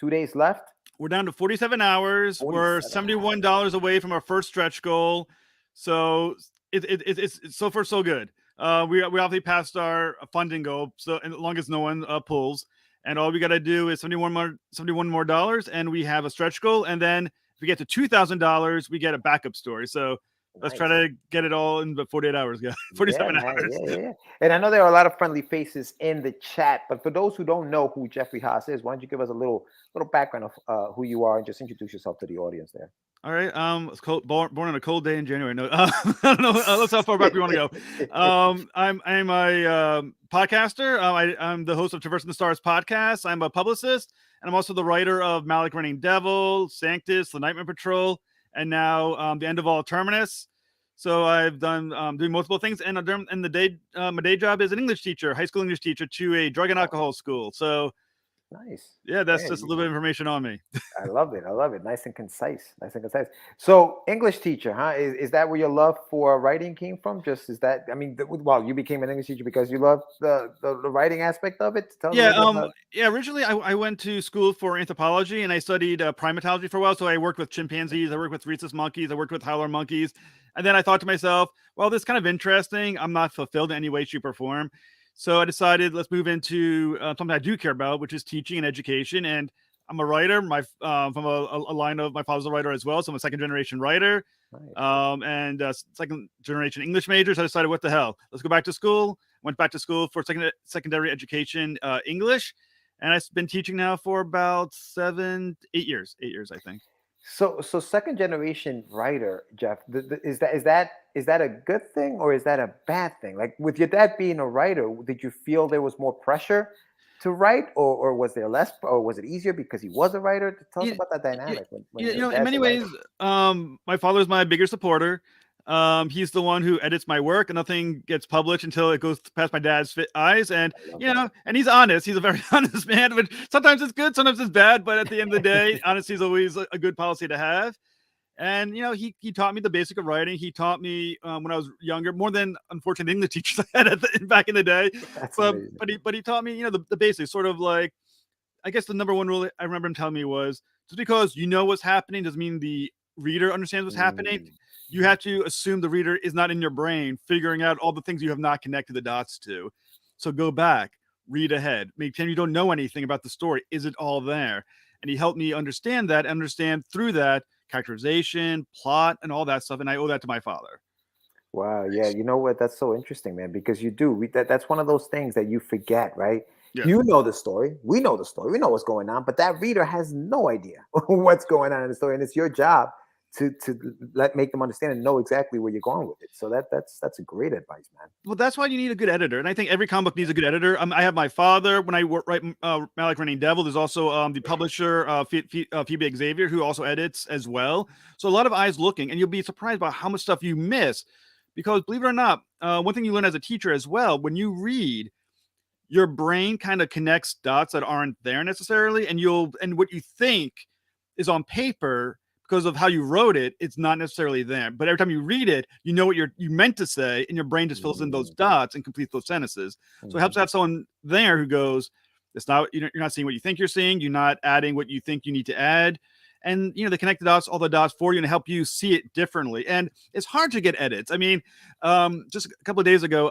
2 days left. We're down to 47 hours. We're $71 away from our first stretch goal. So it's so far so good. We obviously passed our funding goal, so as long as no one pulls, and all we got to do is $71 more dollars, and we have a stretch goal. And then if we get to $2,000, we get a backup story. So let's try to get it all in the 48 hours, guys. 47 hours. Yeah. And I know there are a lot of friendly faces in the chat, but for those who don't know who Jeffrey Haas is, why don't you give us a little background of who you are and just introduce yourself to the audience there. All right. It's cold, born on a cold day in January. No, I don't know. Let's how far back we want to go. I'm a podcaster. I'm the host of Traversing the Stars podcast. I'm a publicist, and I'm also the writer of Malik Running Devil, Sanctus, The Nightmare Patrol, and now The End of All Terminus. So I've done doing multiple things, and my day job is an English teacher, high school English teacher to a drug and alcohol school. So. Nice. Yeah, that's just a little bit of information on me. I love it. Nice and concise. So English teacher, huh? Is that where your love for writing came from? Just is that? I mean, you became an English teacher because you love the writing aspect of it. Originally I went to school for anthropology, and I studied primatology for a while. So I worked with chimpanzees, I worked with rhesus monkeys, I worked with howler monkeys, and then I thought to myself, well, this is kind of interesting. I'm not fulfilled in any way, shape, or form. So I decided let's move into something I do care about, which is teaching and education. And I'm a writer. From a line of my father's a writer as well, so I'm a second generation writer, and second generation English major. So I decided, what the hell? Let's go back to school. Went back to school for secondary education English, and I've been teaching now for about 8 years. 8 years, I think. So second generation writer, Jeff, is that a good thing or is that a bad thing? Like with your dad being a writer, did you feel there was more pressure to write, or was there less, or was it easier because he was a writer? Tell us You, about that you, dynamic. When you your know, in dad's many a writer. ways, my father's my bigger supporter. He's the one who edits my work, and nothing gets published until it goes past my dad's eyes. And and he's honest. He's a very honest man. But sometimes it's good, sometimes it's bad. But at the end of the day, honesty is always a good policy to have. And he taught me the basic of writing. He taught me when I was younger, more than unfortunately English teachers I had back in the day. That's But amazing. he taught me the basics, sort of like, I guess the number one rule I remember him telling me was, just because you know what's happening doesn't mean the reader understands what's happening. Mm. You have to assume the reader is not in your brain figuring out all the things you have not connected the dots to. So go back, read ahead, pretend you don't know anything about the story. Is it all there? And he helped me understand through that characterization, plot, and all that stuff. And I owe that to my father. Wow. Yeah. You know what? That's so interesting, man, because you do. That's one of those things that you forget, right? Yeah. You know the story. We know the story. We know what's going on, but that reader has no idea what's going on in the story. And it's your job to make them understand and know exactly where you're going with it. So that's a great advice, man. Well, that's why you need a good editor, and I think every comic book needs a good editor. I have my father when I write Malik Running Devil. There's also the publisher Phoebe Xavier, who also edits as well. So a lot of eyes looking, and you'll be surprised by how much stuff you miss. Because believe it or not, one thing you learn as a teacher as well, when you read, your brain kind of connects dots that aren't there necessarily, and what you think is on paper, because of how you wrote it, it's not necessarily there. But every time you read it, you know what you meant to say, and your brain just fills in those dots and completes those sentences. So it helps to have someone there who goes, "It's not you're not seeing what you think you're seeing. You're not adding what you think you need to add." And they connect the dots, all the dots for you, and help you see it differently. And it's hard to get edits. I mean, just a couple of days ago,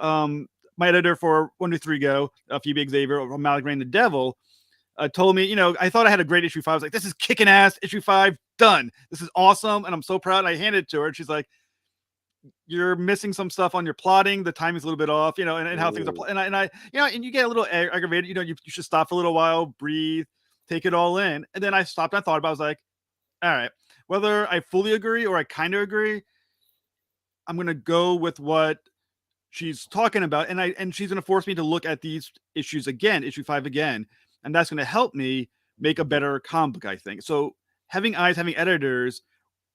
my editor for 123 Go, Phoebe Xavier of Malik Rain the Devil, told me, I thought I had a great issue 5. I was like, this is kicking ass. Issue 5 done. This is awesome, and I'm so proud. And I handed it to her, and she's like, "You're missing some stuff on your plotting. The timing's a little bit off, and how things are." And you get a little aggravated. You should stop for a little while, breathe, take it all in. And then I stopped. And I thought about it. I was like, all right, whether I fully agree or I kind of agree, I'm gonna go with what she's talking about, and she's gonna force me to look at these issues again, issue 5 again. And that's going to help me make a better comic book, I think. So having editors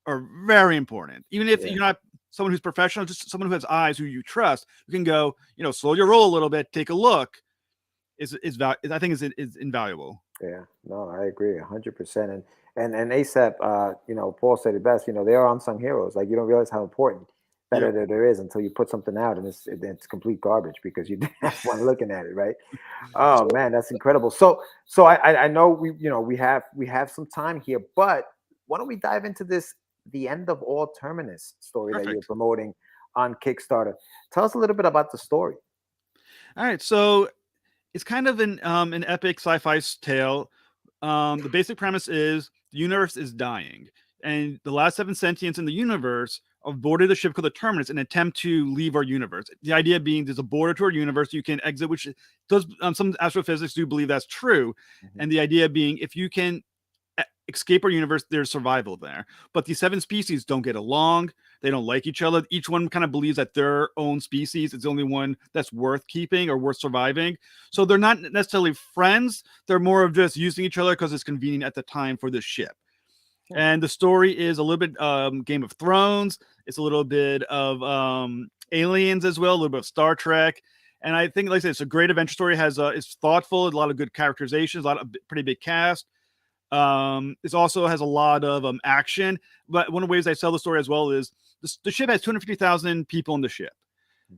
are very important. Even if you're not someone who's professional, just someone who has eyes, who you trust, you can go, slow your roll a little bit, take a look. I think is invaluable. Yeah, no, I agree 100%. And ASAP, Paul said it best. They are unsung heroes. Like, you don't realize how important that editor there is until you put something out and it's complete garbage because you didn't have one looking at it, right? Oh man, that's incredible. So I know we have some time here, but why don't we dive into this The End of All Terminus story that you're promoting on Kickstarter? Tell us a little bit about the story. All right, so it's kind of an epic sci-fi tale. The basic premise is the universe is dying, and the last 7 sentients in the universe boarded a ship called the Terminus in an attempt to leave our universe. The idea being there's a border to our universe you can exit, which does some astrophysics do believe that's true. And the idea being if you can escape our universe, there's survival there. But these 7 species don't get along. They don't like each other. Each one kind of believes that their own species is the only one that's worth keeping or worth surviving. So they're not necessarily friends. They're more of just using each other because it's convenient at the time for this ship. And the story is a little bit Game of Thrones. It's a little bit of Aliens as well, a little bit of Star Trek. And I think, like I said, it's a great adventure story. It's thoughtful, a lot of good characterizations, a lot of pretty big cast. It also has a lot of action. But one of the ways I sell the story as well is the ship has 250,000 people in the ship.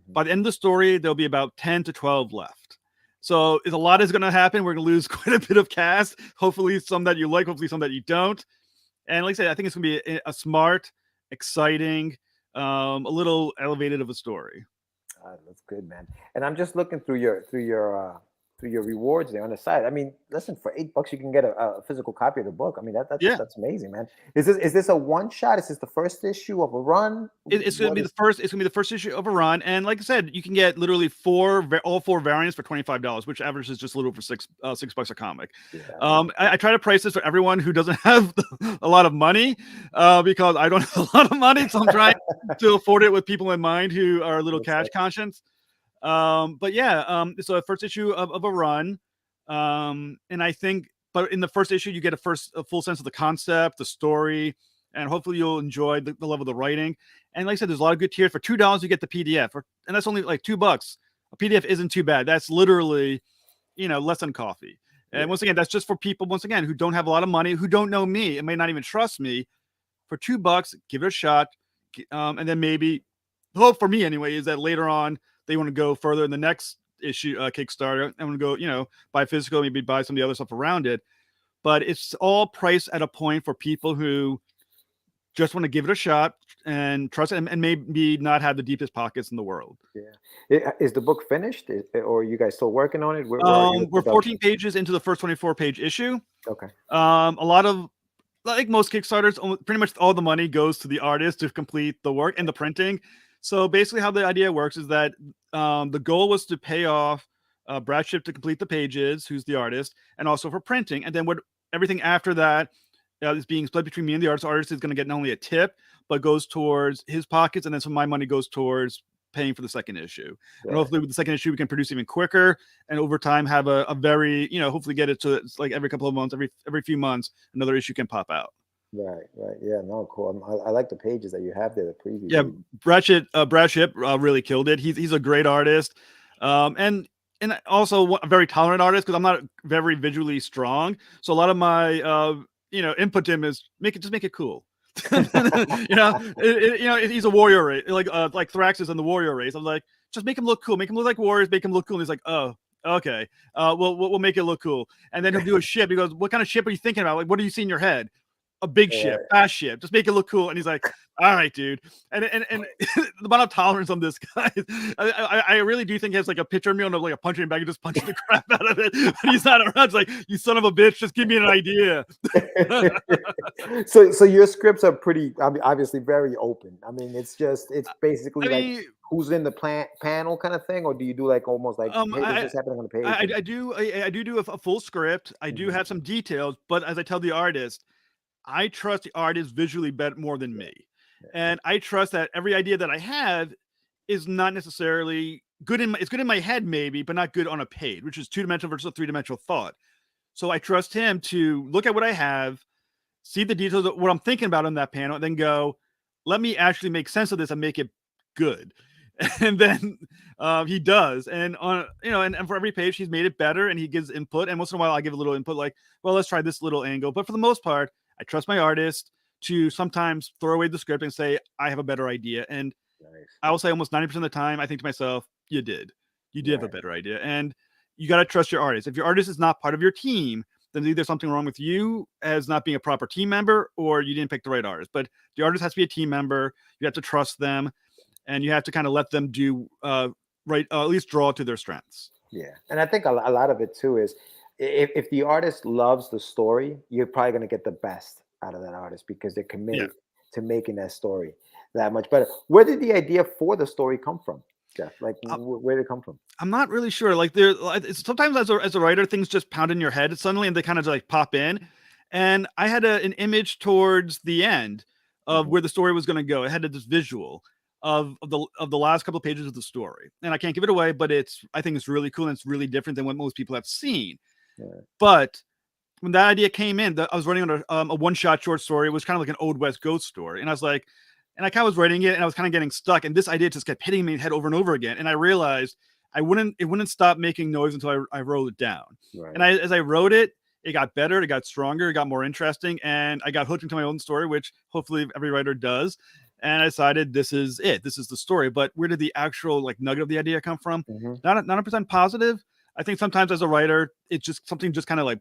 By the end of the story, there'll be about 10 to 12 left. So a lot is going to happen. We're going to lose quite a bit of cast. Hopefully some that you like, hopefully some that you don't. And like I said, I think it's going to be a smart, exciting, a little elevated of a story. That's good, man. And I'm just looking through your rewards there on the side. I mean, listen, for $8 you can get a physical copy of the book. I mean, that's amazing, man. Is this a one shot? Is this the first issue of a run? It's going to be the first. It's going to be the first issue of a run, and like I said, you can get literally all 4 variants for $25, which averages just a little over $6 a comic. Yeah. I try to price this for everyone who doesn't have a lot of money, because I don't have a lot of money, so I'm trying to afford it with people in mind who are a little cash conscious. But yeah, it's a first issue of a run. And I think, but in the first issue, you get a full sense of the concept, the story, and hopefully you'll enjoy the level of the writing. And like I said, there's a lot of good tiers. For $2, you get the PDF, and that's only like $2. A PDF isn't too bad. That's literally, less than coffee. And once again, that's just for people, once again, who don't have a lot of money, who don't know me and may not even trust me. For $2, give it a shot. And then maybe, the hope for me anyway, is that later on, they want to go further in the next issue, Kickstarter. I want to go, buy physical, maybe buy some of the other stuff around it. But it's all priced at a point for people who just want to give it a shot and trust it, and maybe not have the deepest pockets in the world. Yeah. Is the book finished, or are you guys still working on it? We're 14 pages into the first 24-page issue. Okay. A lot of, like most Kickstarters, pretty much all the money goes to the artist to complete the work and the printing. So basically how the idea works is that the goal was to pay off Brad Shipp to complete the pages, who's the artist, and also for printing. And then everything after that is being split between me and the artist. The artist is going to get not only a tip, but goes towards his pockets. And then some of my money goes towards paying for the second issue. Right. And hopefully with the second issue, we can produce even quicker. And over time have a very, hopefully get it to like every couple of months, every few months, another issue can pop out. Right. Yeah, no, cool. I like the pages that you have there, the preview. Yeah, Brad Shipp really killed it. He's a great artist. And also a very tolerant artist, because I'm not very visually strong. So a lot of my input to him is make it cool. He's a warrior race, like Thraxus and the warrior race. I'm like, just make him look cool, make him look like warriors, make him look cool. And he's like, oh, okay, we'll make it look cool. And then he'll do a ship. He goes, what kind of ship are you thinking about? Like, what do you see in your head? A big ship, fast ship. Just make it look cool. And he's like, all right, dude. And the amount of tolerance on this guy, I really do think he has like a picture of me on like a punching bag and just punching the crap out of it. But he's not around. It's like, you son of a bitch, just give me an idea. So your scripts are pretty, obviously very open. I mean, it's basically like who's in the panel kind of thing, or do you do like almost like, hey, this is happening on the page? I do a full script. I do have some details, but as I tell the artist, I trust the artist visually more than me. And I trust that every idea that I have is not necessarily good it's good in my head maybe, but not good on a page, which is 2-dimensional versus a 3-dimensional thought. So I trust him to look at what I have, see the details of what I'm thinking about on that panel, and then go, let me actually make sense of this and make it good. And then he does. And and for every page he's made it better, and he gives input. And once in a while I give a little input, like, well, let's try this little angle. But for the most part, I trust my artist to sometimes throw away the script and say, I have a better idea. And I will say almost 90% of the time, I think to myself, you did have a better idea. And you got to trust your artist. If your artist is not part of your team, then either something wrong with you as not being a proper team member, or you didn't pick the right artist. But the artist has to be a team member. You have to trust them, and you have to kind of let them do at least draw to their strengths. Yeah. And I think a lot of it too is, if the artist loves the story, you're probably going to get the best out of that artist, because they're committed to making that story that much better. Where did the idea for the story come from, Jeff? Like, where did it come from? I'm not really sure. Like, sometimes as a writer, things just pound in your head suddenly, and they kind of like pop in. And I had an image towards the end of where the story was going to go. It had this visual of the last couple of pages of the story, and I can't give it away, but I think it's really cool, and it's really different than what most people have seen. But when that idea came in, I was writing on a one-shot short story. It was kind of like an Old West ghost story. And I was like, and I kind of was writing it, and I was kind of getting stuck. And this idea just kept hitting me in the head over and over again. And I realized it wouldn't stop making noise until I wrote it down. Right. And as I wrote it, it got better, it got stronger, it got more interesting. And I got hooked into my own story, which hopefully every writer does. And I decided this is it. This is the story. But where did the actual like nugget of the idea come from? Not 100% positive. I think sometimes as a writer, it's just something just kind of like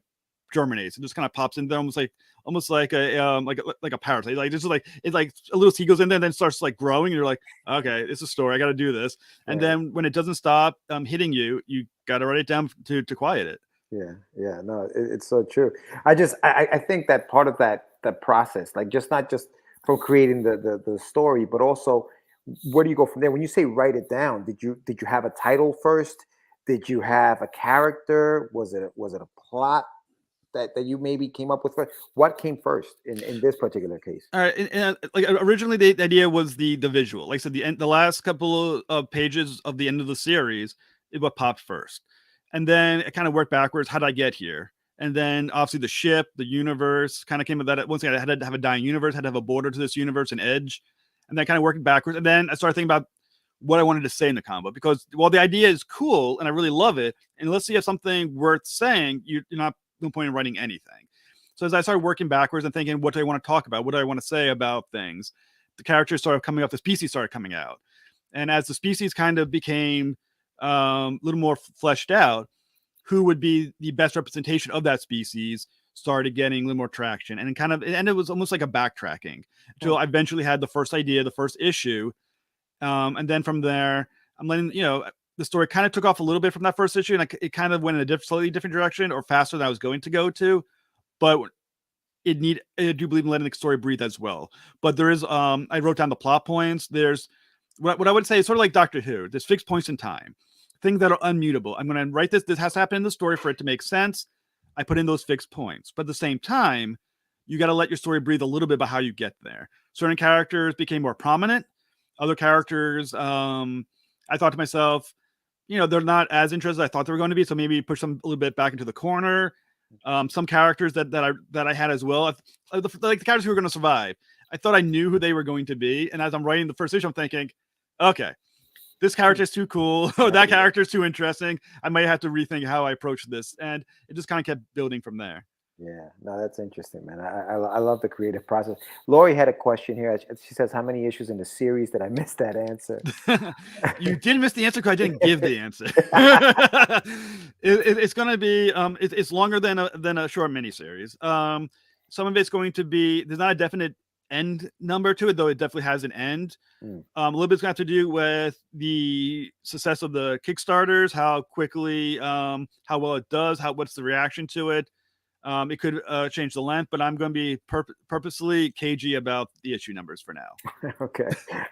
germinates and just kind of pops in there, almost like a parasite. Like just like it's like a little seed goes in there and then starts like growing. And you're like, okay, it's a story. I got to do this. And then when it doesn't stop hitting you, you got to write it down to quiet it. Yeah. No, it's so true. I think that part of that process, like not just from creating the story, but also where do you go from there? When you say write it down, did you have a title first? Did you have a character? Was it a plot that you maybe came up with first? What came first in this particular case? All right, and like originally the idea was the visual. Like I said, the last couple of pages of the end of the series is what popped first. And then it kind of worked backwards. How did I get here? And then obviously the ship, the universe kind of came with that. Once again, I had to have a dying universe, had to have a border to this universe, an edge, and then kind of working backwards. And then I started thinking about what I wanted to say in the combo, because while the idea is cool and I really love it, and let's see if something worth saying, you're not no point in writing anything. So as I started working backwards and thinking, what do I want to talk about? What do I want to say about things? The characters started coming up, the species started coming out. And as the species kind of became a little more fleshed out, who would be the best representation of that species started getting a little more traction. And it was almost like a backtracking until I eventually had the first idea, the first issue. And then from there, I'm letting, the story kind of took off a little bit from that first issue, and it kind of went in a slightly different direction, or faster than I was going to go to. But I do believe in letting the story breathe as well. But there is, I wrote down the plot points. There's what I would say is sort of like Doctor Who. There's fixed points in time, things that are unmutable. I'm going to write this. This has to happen in the story for it to make sense. I put in those fixed points. But at the same time, you got to let your story breathe a little bit about how you get there. Certain characters became more prominent. Other characters, I thought to myself, they're not as interested as I thought they were going to be. So maybe push them a little bit back into the corner. Some characters that I had as well, like the characters who were going to survive, I thought I knew who they were going to be. And as I'm writing the first issue, I'm thinking, okay, this character is too cool, or that character is too interesting. I might have to rethink how I approach this. And it just kind of kept building from there. Yeah, no, that's interesting, man. I love the creative process. Lori had a question here. She says, how many issues in the series? Did I miss that answer? You didn't miss the answer because I didn't give the answer. It's going to be, it's longer than a short miniseries. Some of it's going to be, there's not a definite end number to it, though it definitely has an end. A little bit's going to have to do with the success of the Kickstarters, how quickly, how well it does, what's the reaction to it. It could change the length, but I'm going to be purposely cagey about the issue numbers for now. Okay.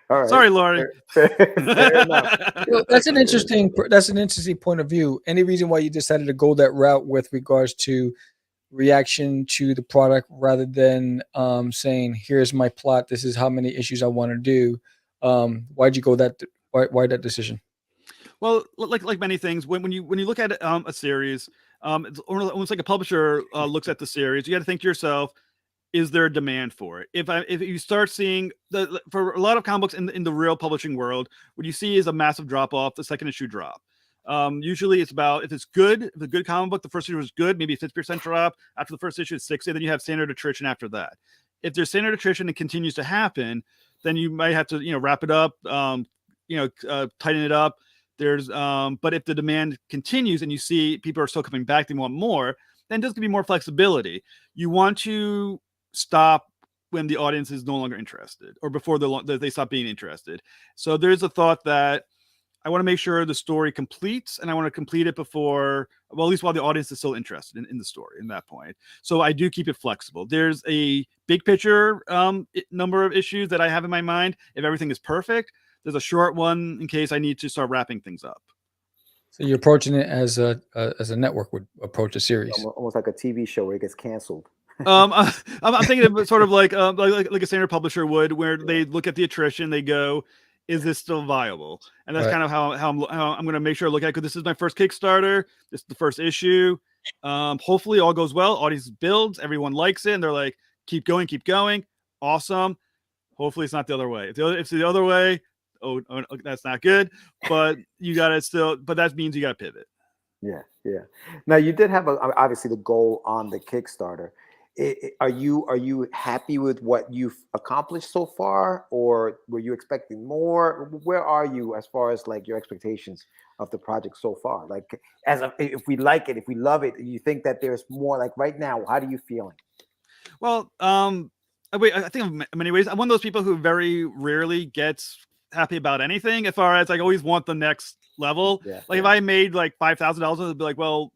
All right. Sorry, Lori. Fair enough. Well, that's an interesting point of view. Any reason why you decided to go that route with regards to reaction to the product rather than saying, here's my plot, this is how many issues I want to do? Why'd you go why that decision? Well, like many things, when you look at a series, it's almost like a publisher looks at the series. You got to think to yourself, is there a demand for it? If you start seeing for a lot of comic books in the real publishing world, what you see is a massive drop off, the second issue drop. Usually it's about, if it's good, if the good comic book, the first issue is good, maybe 50% drop. After the first issue is 60, then you have standard attrition after that. If there's standard attrition and continues to happen, then you might have to wrap it up, tighten it up. But if the demand continues and you see people are still coming back, they want more, then there's going to be more flexibility. You want to stop when the audience is no longer interested, or before they stop being interested. So there's a thought that I want to make sure the story completes, and I want to complete it before, well, at least while the audience is still interested in the story in that point. So I do keep it flexible. There's a big picture number of issues that I have in my mind. If everything is perfect, there's a short one in case I need to start wrapping things up. So you're approaching it as a network would approach a series, almost like a TV show where it gets canceled. I'm thinking of sort of like a standard publisher would, where they look at the attrition, they go, is this still viable? And that's kind of how I'm going to make sure I look at it, because this is my first Kickstarter. This is the first issue. Hopefully all goes well. Audience builds, everyone likes it, and they're like, keep going. Awesome. Hopefully it's not the other way. If it's the other way, oh, that's not good. But you got to still, but that means you got to pivot. Yeah. Now you did have obviously the goal on the Kickstarter. Are you happy with what you've accomplished so far, or were you expecting more? Where are you as far as like your expectations of the project so far? Like, if we like it, if we love it, you think that there's more? Like right now, how do you feeling? Well, I think in many ways, I'm one of those people who very rarely gets happy about anything, as far as I always want the next level. If I made like $5,000, I'd be like, well,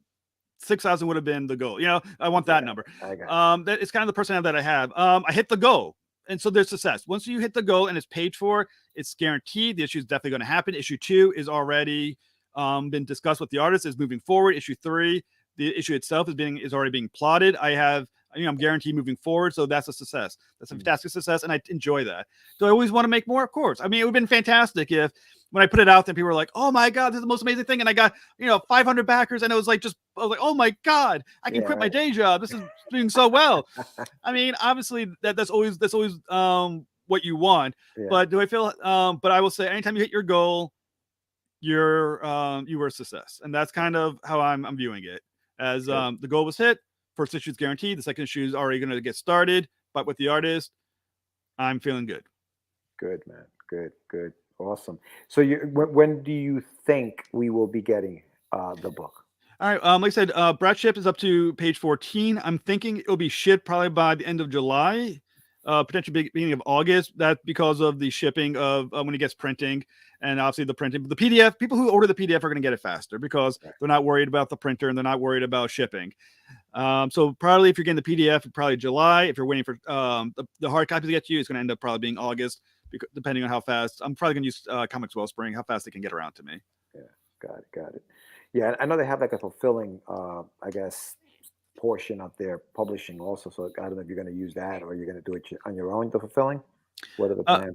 6,000 would have been the goal. I want that number. That it's kind of the personality that I have. I hit the goal, and so there's success. Once you hit the goal and it's paid for, it's guaranteed. The issue is definitely going to happen. Issue 2 is already been discussed with the artist, is moving forward. Issue 3, the issue itself is already being plotted. I have I'm guaranteed moving forward. So that's a success. That's a fantastic success, and I enjoy that. Do I always want to make more? Of course. I mean, it would have been fantastic if when I put it out there, people were like, "Oh my God, this is the most amazing thing," and I got 500 backers, and it was like I was like, "Oh my God, I can quit my day job. This is doing so well." I mean, obviously that's always what you want, but do I feel? But I will say, anytime you hit your goal, you were a success, and that's kind of how I'm viewing it. As the goal was hit, first issue is guaranteed. The second issue is already going to get started, but with the artist, I'm feeling good. Good, man. Good. Awesome. So when do you think we will be getting the book? All right. Like I said, Brad Ship is up to page 14. I'm thinking it'll be shipped probably by the end of July, potentially beginning of August. That's because of the shipping of when it gets printing, and obviously the printing. The PDF, people who order the PDF are going to get it faster because they're not worried about the printer and they're not worried about shipping. So probably if you're getting the PDF, probably July. If you're waiting for the hard copy to get to you, it's going to end up probably being August, because depending on how fast. I'm probably going to use Comics Wellspring, how fast they can get around to me. Yeah, got it. Yeah, I know they have like a fulfilling, I guess, portion of their publishing also. So I don't know if you're going to use that or you're going to do it on your own, the fulfilling. What are the plans?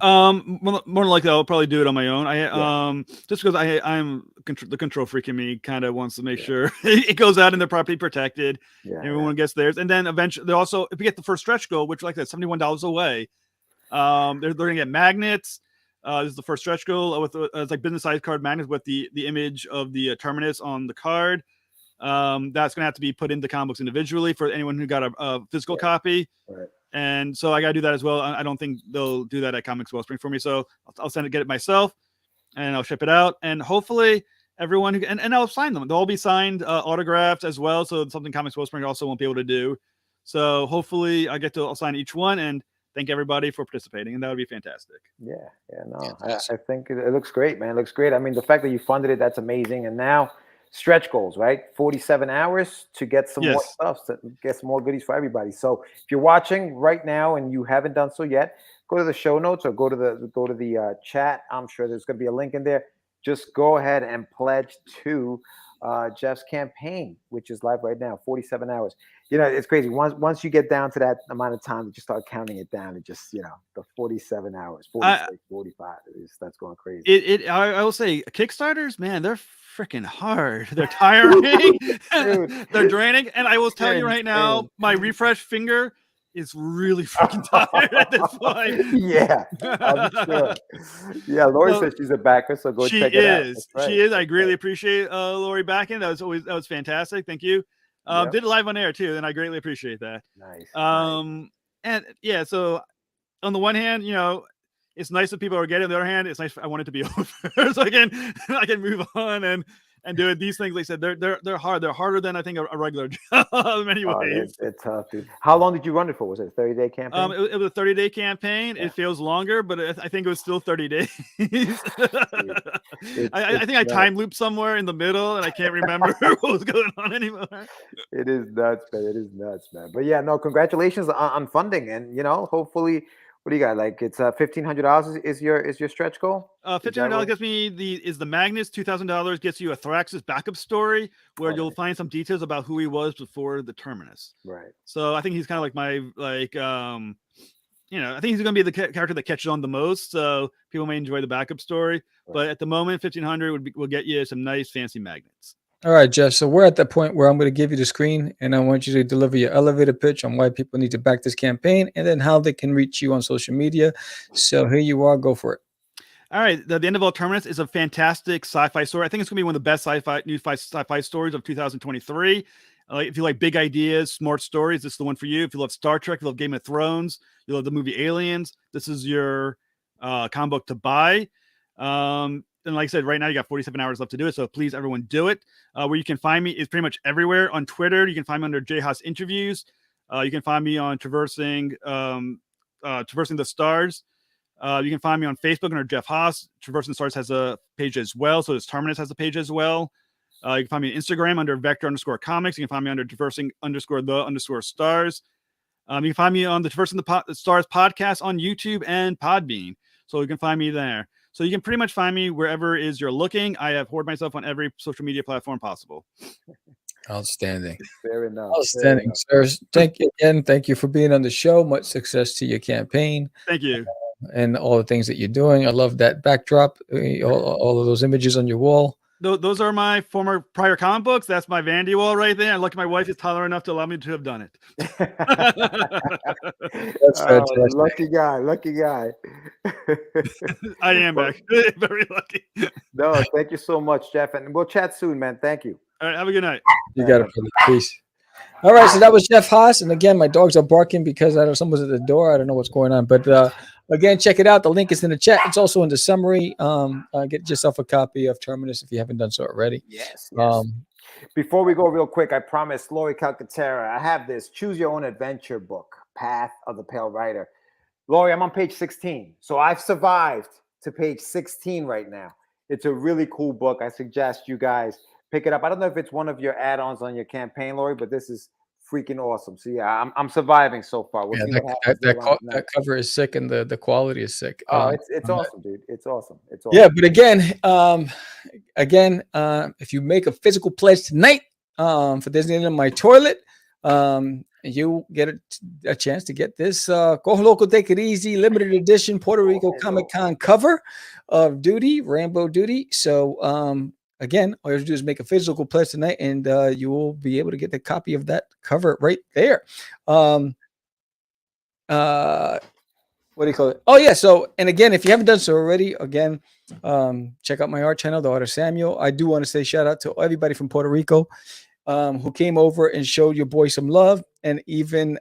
More than likely, I'll probably do it on my own. Just because I'm the control freak in me kind of wants to make sure it goes out and they're properly protected. Yeah, everyone gets theirs, and then eventually they also, if we get the first stretch goal, which like that $71 away, they're going to get magnets. This is the first stretch goal with it's like business size card magnets with the image of the Terminus on the card. That's going to have to be put into comic books individually for anyone who got a physical copy. Right. And so I got to do that as well. I don't think they'll do that at Comics Wellspring for me. So I'll get it myself, and I'll ship it out. And hopefully everyone who, and I'll sign them. They'll all be signed, autographed as well. So something Comics Wellspring also won't be able to do. So hopefully I'll sign each one and thank everybody for participating. And that would be fantastic. I think it looks great, man. It looks great. I mean, the fact that you funded it, that's amazing. And now stretch goals, right? 47 hours to get some more stuff, to get some more goodies for everybody. So if you're watching right now and you haven't done so yet, go to the show notes or go to the chat. I'm sure there's going to be a link in there. Just go ahead and pledge to Jeff's campaign, which is live right now, 47 hours. It's crazy. Once you get down to that amount of time, you just start counting it down and just, the 47 hours, 46, 45, that's going crazy. I will say Kickstarters, man, they're freaking hard. They're tiring. They're draining. And I will tell you right now, my refresh finger is really freaking tired at this point. Yeah, I'm sure. Yeah, Lori says she's a backer, so go check it out. Right. She is. I greatly appreciate Lori backing. That was fantastic. Thank you. Did it live on air too, and I greatly appreciate that. Nice. And yeah, so on the one hand, it's nice that people are getting it. On the other hand, it's nice. I want it to be over so I can move on and do it. These things, like I said, they're hard. They're harder than I think a regular job in many ways. It's tough, dude. How long did you run it for? Was it a 30-day campaign? It was a 30-day campain. Yeah. It feels longer, but I think it was still 30 days. I think I time looped somewhere in the middle, and I can't remember what was going on anymore. It is nuts, man. It is nuts, man. But yeah, no, congratulations on funding, and hopefully. What do you got? Like it's $1,500 is your stretch goal? $1,500 gets me the magnets. $2,000 gets you a Thraxis backup story where you'll find some details about who he was before the Terminus. Right. So I think he's kind of like my I think he's going to be the character that catches on the most. So people may enjoy the backup story, but at the moment, $1,500 will get you some nice fancy magnets. All right, Jeff. So we're at the point where I'm going to give you the screen, and I want you to deliver your elevator pitch on why people need to back this campaign, and then how they can reach you on social media. So here you are. Go for it. All right. The End of All Terminus is a fantastic sci-fi story. I think it's going to be one of the best new sci-fi stories of 2023. If you like big ideas, smart stories, this is the one for you. If you love Star Trek, if you love Game of Thrones, you love the movie Aliens, this is your comic book to buy. And like I said, right now you got 47 hours left to do it. So please, everyone, do it. Where you can find me is pretty much everywhere. On Twitter, you can find me under J Haas Interviews. You can find me on Traversing the Stars. You can find me on Facebook under Jeff Haas. Traversing the Stars has a page as well. So does Terminus has a page as well. You can find me on Instagram under Vector_Comics. You can find me under Traversing_the_Stars. You can find me on the Traversing the Stars podcast on YouTube and Podbean. So you can find me there. So you can pretty much find me wherever it is you're looking. I have hoarded myself on every social media platform possible. Outstanding. Fair enough. Outstanding, sir. Thank you again. Thank you for being on the show. Much success to your campaign Thank you. and all the things that you're doing. I love that backdrop, all of those images on your wall. Those are my prior comic books. That's my vanity wall right there. And lucky my wife is tolerant enough to allow me to have done it. That's fantastic. Lucky guy. I am actually very lucky. No, thank you so much, Jeff. And we'll chat soon, man. Thank you. All right, have a good night. You got it, brother. Peace. All right, so that was Jeff Haas. And again, my dogs are barking because I know someone's at the door. I don't know what's going on. But again, check it out. The link is in the chat. It's also in the summary. Get yourself a copy of Terminus if you haven't done so already. Yes. Before we go real quick, I promised Lori Calcaterra, I have this Choose Your Own Adventure book, Path of the Pale Rider. Lori, I'm on page 16. So I've survived to page 16 right now. It's a really cool book. I suggest you guys pick it up. I don't know if it's one of your add-ons on your campaign, Lori, but this is freaking awesome. So yeah, I'm surviving so far. We'll see what happens. That cover is sick and the quality is sick. Oh, it's awesome, dude. It's awesome. It's awesome. Yeah, but again, if you make a physical pledge tonight for Disneyland in My Toilet, you get a chance to get this Go Local Take It Easy limited edition Puerto Rico Comic-Con cover of Duty, Rambo Duty. So again, all you have to do is make a physical pledge tonight, and you will be able to get the copy of that cover right there. What do you call it? Oh yeah. So, and again, if you haven't done so already, again, check out my art channel, The Art of Samuel. I do want to say shout out to everybody from Puerto Rico who came over and showed your boy some love and even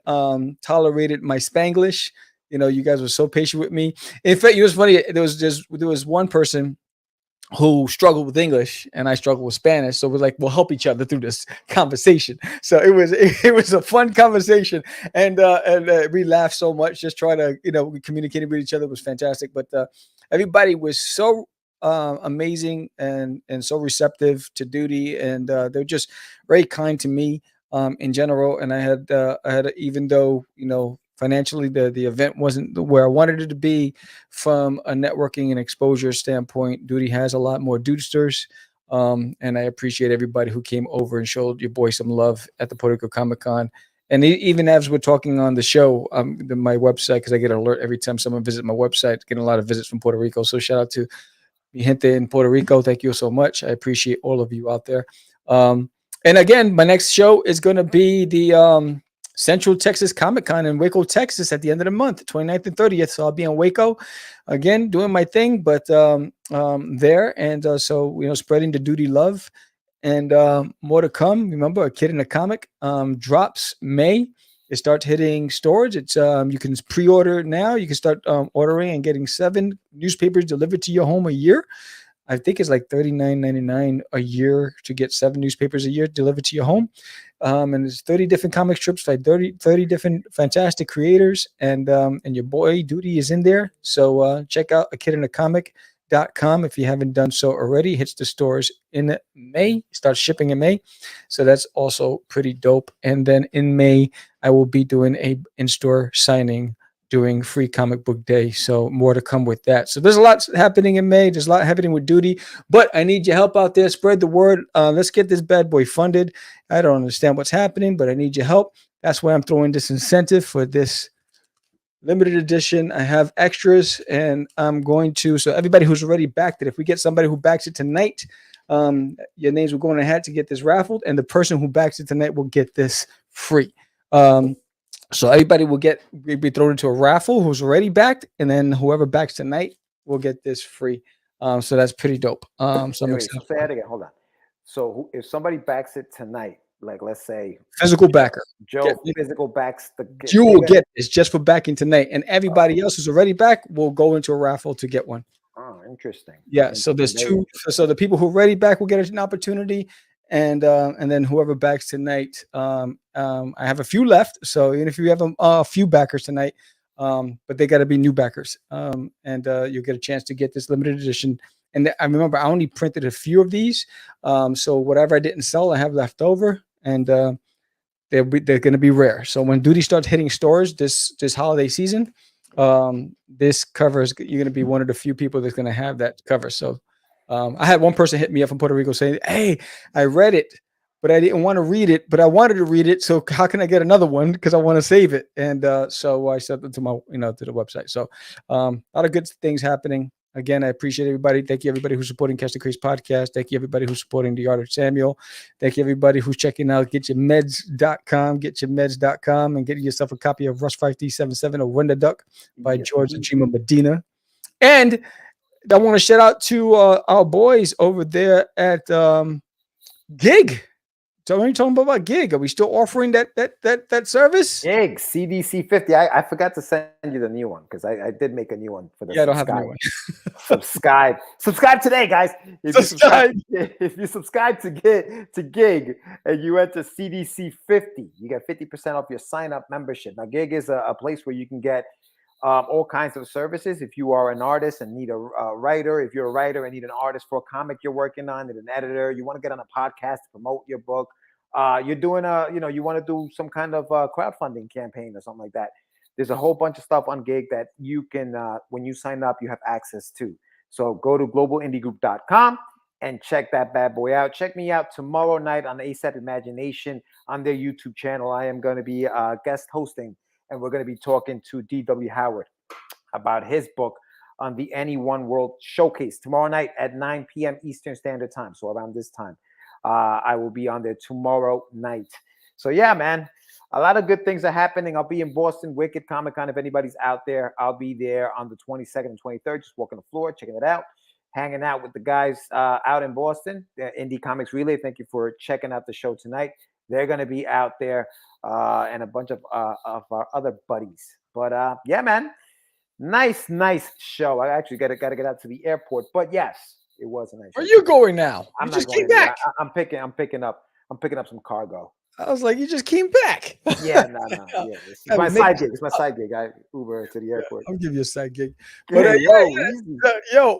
tolerated my Spanglish. You know, you guys were so patient with me. In fact, it was funny. There was one person who struggled with English and I struggled with Spanish. So we're like, we'll help each other through this conversation. So it was a fun conversation. And we laughed so much, just trying to, we communicated with each other. It was fantastic. But everybody was so amazing and so receptive to Duty. And they're just very kind to me in general. And I had, even though, financially, the event wasn't where I wanted it to be from a networking and exposure standpoint. Duty has a lot more dudesters. And I appreciate everybody who came over and showed your boy some love at the Puerto Rico Comic-Con. And even as we're talking on the show, my website, because I get an alert every time someone visits my website, getting a lot of visits from Puerto Rico. So shout out to mi gente in Puerto Rico. Thank you so much. I appreciate all of you out there. And again, my next show is going to be the Central Texas Comic-Con in Waco, Texas at the end of the month, 29th and 30th. So I'll be in Waco again, doing my thing, but there. And so, spreading the Duty love and more to come. Remember, A Kid in a Comic drops May. It starts hitting stores. It's you can pre-order now. You can start ordering and getting 7 newspapers delivered to your home a year. I think it's like $39.99 a year to get 7 newspapers a year delivered to your home. And there's 30 different comic strips by 30 different fantastic creators. And your boy Duty is in there. So check out akidinacomic.com if you haven't done so already. Hits the stores in May. Starts shipping in May. So that's also pretty dope. And then in May, I will be doing a in-store signing doing Free Comic Book Day. So more to come with that. So there's a lot happening in May. There's a lot happening with Duty, but I need your help out there. Spread the word. Let's get this bad boy funded. I don't understand what's happening, but I need your help. That's why I'm throwing this incentive for this limited edition. I have extras and I'm going to, so everybody who's already backed it, if we get somebody who backs it tonight, your names will go in a hat to get this raffled, and the person who backs it tonight will get this free. So everybody will be thrown into a raffle who's already backed, and then whoever backs tonight will get this free. So that's pretty dope. So I'm excited. Say that again. Hold on. So if somebody backs it tonight, like let's say physical backer, Joe physical backs you will get this just for backing tonight, and everybody else who's already backed will go into a raffle to get one. Oh, interesting. Yeah. So there's 2. So the people who are already back will get an opportunity. And then whoever backs tonight, I have a few left. So even if you have a few backers tonight, but they got to be new backers, and you'll get a chance to get this limited edition. And I remember I only printed a few of these, so whatever I didn't sell, I have left over, and they're going to be rare. So when Duty starts hitting stores this holiday season, this cover is you're going to be one of the few people that's going to have that cover. So. I had one person hit me up from Puerto Rico saying, "Hey, I read it. but I didn't want to read it, but I wanted to read it. So how can I get another one? Because I want to save it. And so I sent it to my, to the website. So a lot of good things happening. Again, I appreciate everybody. Thank you, everybody who's supporting Catch the Craze podcast. Thank you, everybody who's supporting The Art of Samuel. Thank you, everybody who's checking out getyourmeds.com, and get yourself a copy of Rush 5377 or Wonder Duck by George the Dreamer Medina. And I want to shout out to our boys over there at Gig. So when are you talking about Gig? Are we still offering that service? Gig CDC 50. I forgot to send you the new one because I did make a new one for the. Yeah, I don't have a new one. Subscribe today, guys. If you subscribe to Gig and you enter CDC 50, you get 50% off your sign up membership. Now, Gig is a place where you can get all kinds of services. If you are an artist and need a writer, if you're a writer and need an artist for a comic you're working on, need an editor, you want to get on a podcast to promote your book, you're doing you want to do some kind of crowdfunding campaign or something like that. There's a whole bunch of stuff on Gig that you can, when you sign up, you have access to. So go to globalindiegroup.com and check that bad boy out. Check me out tomorrow night on ASAP Imagination on their YouTube channel. I am going to be guest hosting, and we're going to be talking to D.W. Howard about his book on the Any One World Showcase tomorrow night at 9 p.m. Eastern Standard Time. So around this time, I will be on there tomorrow night. So yeah, man, a lot of good things are happening. I'll be in Boston, Wicked Comic Con. If anybody's out there, I'll be there on the 22nd and 23rd, just walking the floor, checking it out, hanging out with the guys out in Boston, Indie Comics Relay. Thank you for checking out the show tonight. They're going to be out there and a bunch of our other buddies. But yeah, man, nice show. I actually got to get out to the airport. But yes, it was a nice show. Where are you going now? I'm you not just going came back. I'm picking up some cargo. I was like, you just came back. Yeah, no. Yeah, it's my side gig. It's my side gig. I Uber to the airport. I'll give you a side gig. But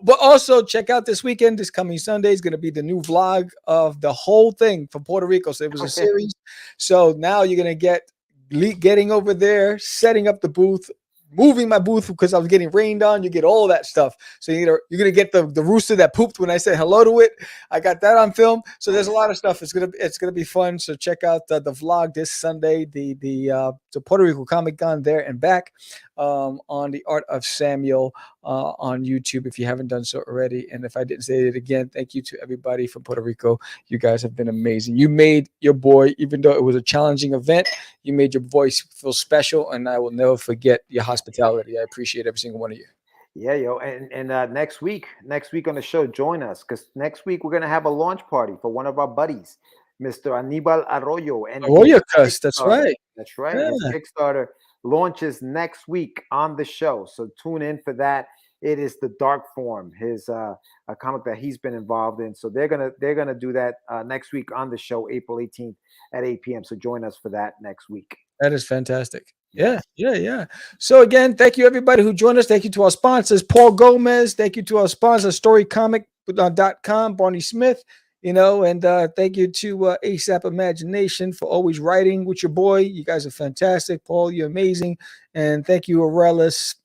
but also check out this weekend. This coming Sunday is going to be the new vlog of the whole thing from Puerto Rico. So it was a series. So now you're going to getting over there, setting up the booth, moving my booth because I was getting rained on. You get all that stuff. So you're gonna get the rooster that pooped when I said hello to it. I got that on film. So there's a lot of stuff. It's gonna be fun. So check out the vlog this Sunday, the Puerto Rico Comic Con there and back on The Art of Samuel on YouTube if you haven't done so already. And if I didn't say it again, thank you to everybody from Puerto Rico. You guys have been amazing. You made your boy, even though it was a challenging event, you made your voice feel special, and I will never forget your hospitality. I appreciate every single one of you. Yeah, yo, and next week on the show, join us because next week we're gonna have a launch party for one of our buddies, Mr. Anibal Arroyo. And Arroyo, that's right. That's right. Yeah. His Kickstarter launches next week on the show, so tune in for that. It is The Dark Form, his a comic that he's been involved in. So they're gonna do that next week on the show, April 18th at 8 p.m. So join us for that next week. That is fantastic. Yeah. So again, thank you everybody who joined us. Thank you to our sponsors, Paul Gomez. Thank you to our sponsor, StoryComic.com, Barney Smith. And thank you to ASAP Imagination for always writing with your boy. You guys are fantastic. Paul, you're amazing. And thank you, Aurelius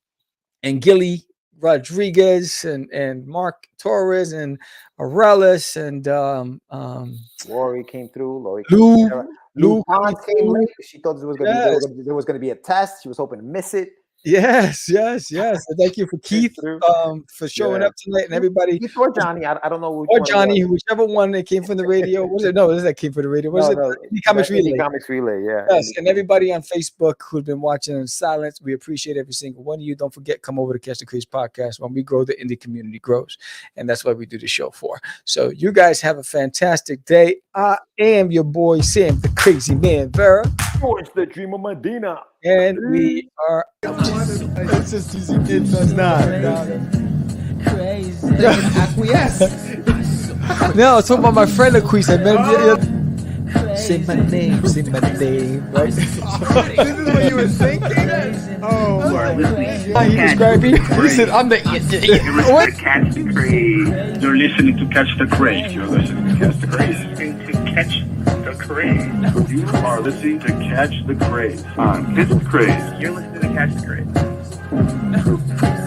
and Gilly Rodriguez and Mark Torres and Aurelius and Lori came through. Lou came late. She thought there was going to be a test. She was hoping to miss it. Yes. So thank you for Keith for showing up tonight, and everybody. Keith or Johnny, I don't know. Or Johnny, whichever one that came from the radio. Was it? No, that came from the radio. Was it? Indie Comics Relay. Comics Relay, yeah. Yes, and everybody on Facebook who's been watching in silence, we appreciate every single one of you. Don't forget, come over to Catch the Craze podcast. When we grow, the indie community grows, and that's what we do the show for. So you guys have a fantastic day. I am your boy Sam, the Crazy Man Vera. George the Dreamer Medina. And we are. It's just easy. It's not. Crazy. Acquiesce. No, I was talking about my friend Acquiesce. Say my name. Right? This is what you were thinking? He described me. He said, I'm the. What? Catch the Craze. You're listening to Catch the Craze. You're listening to Catch the Craze. Catch the Craze. You are listening to Catch the Craze on Catch the Craze. You're listening to Catch the Craze.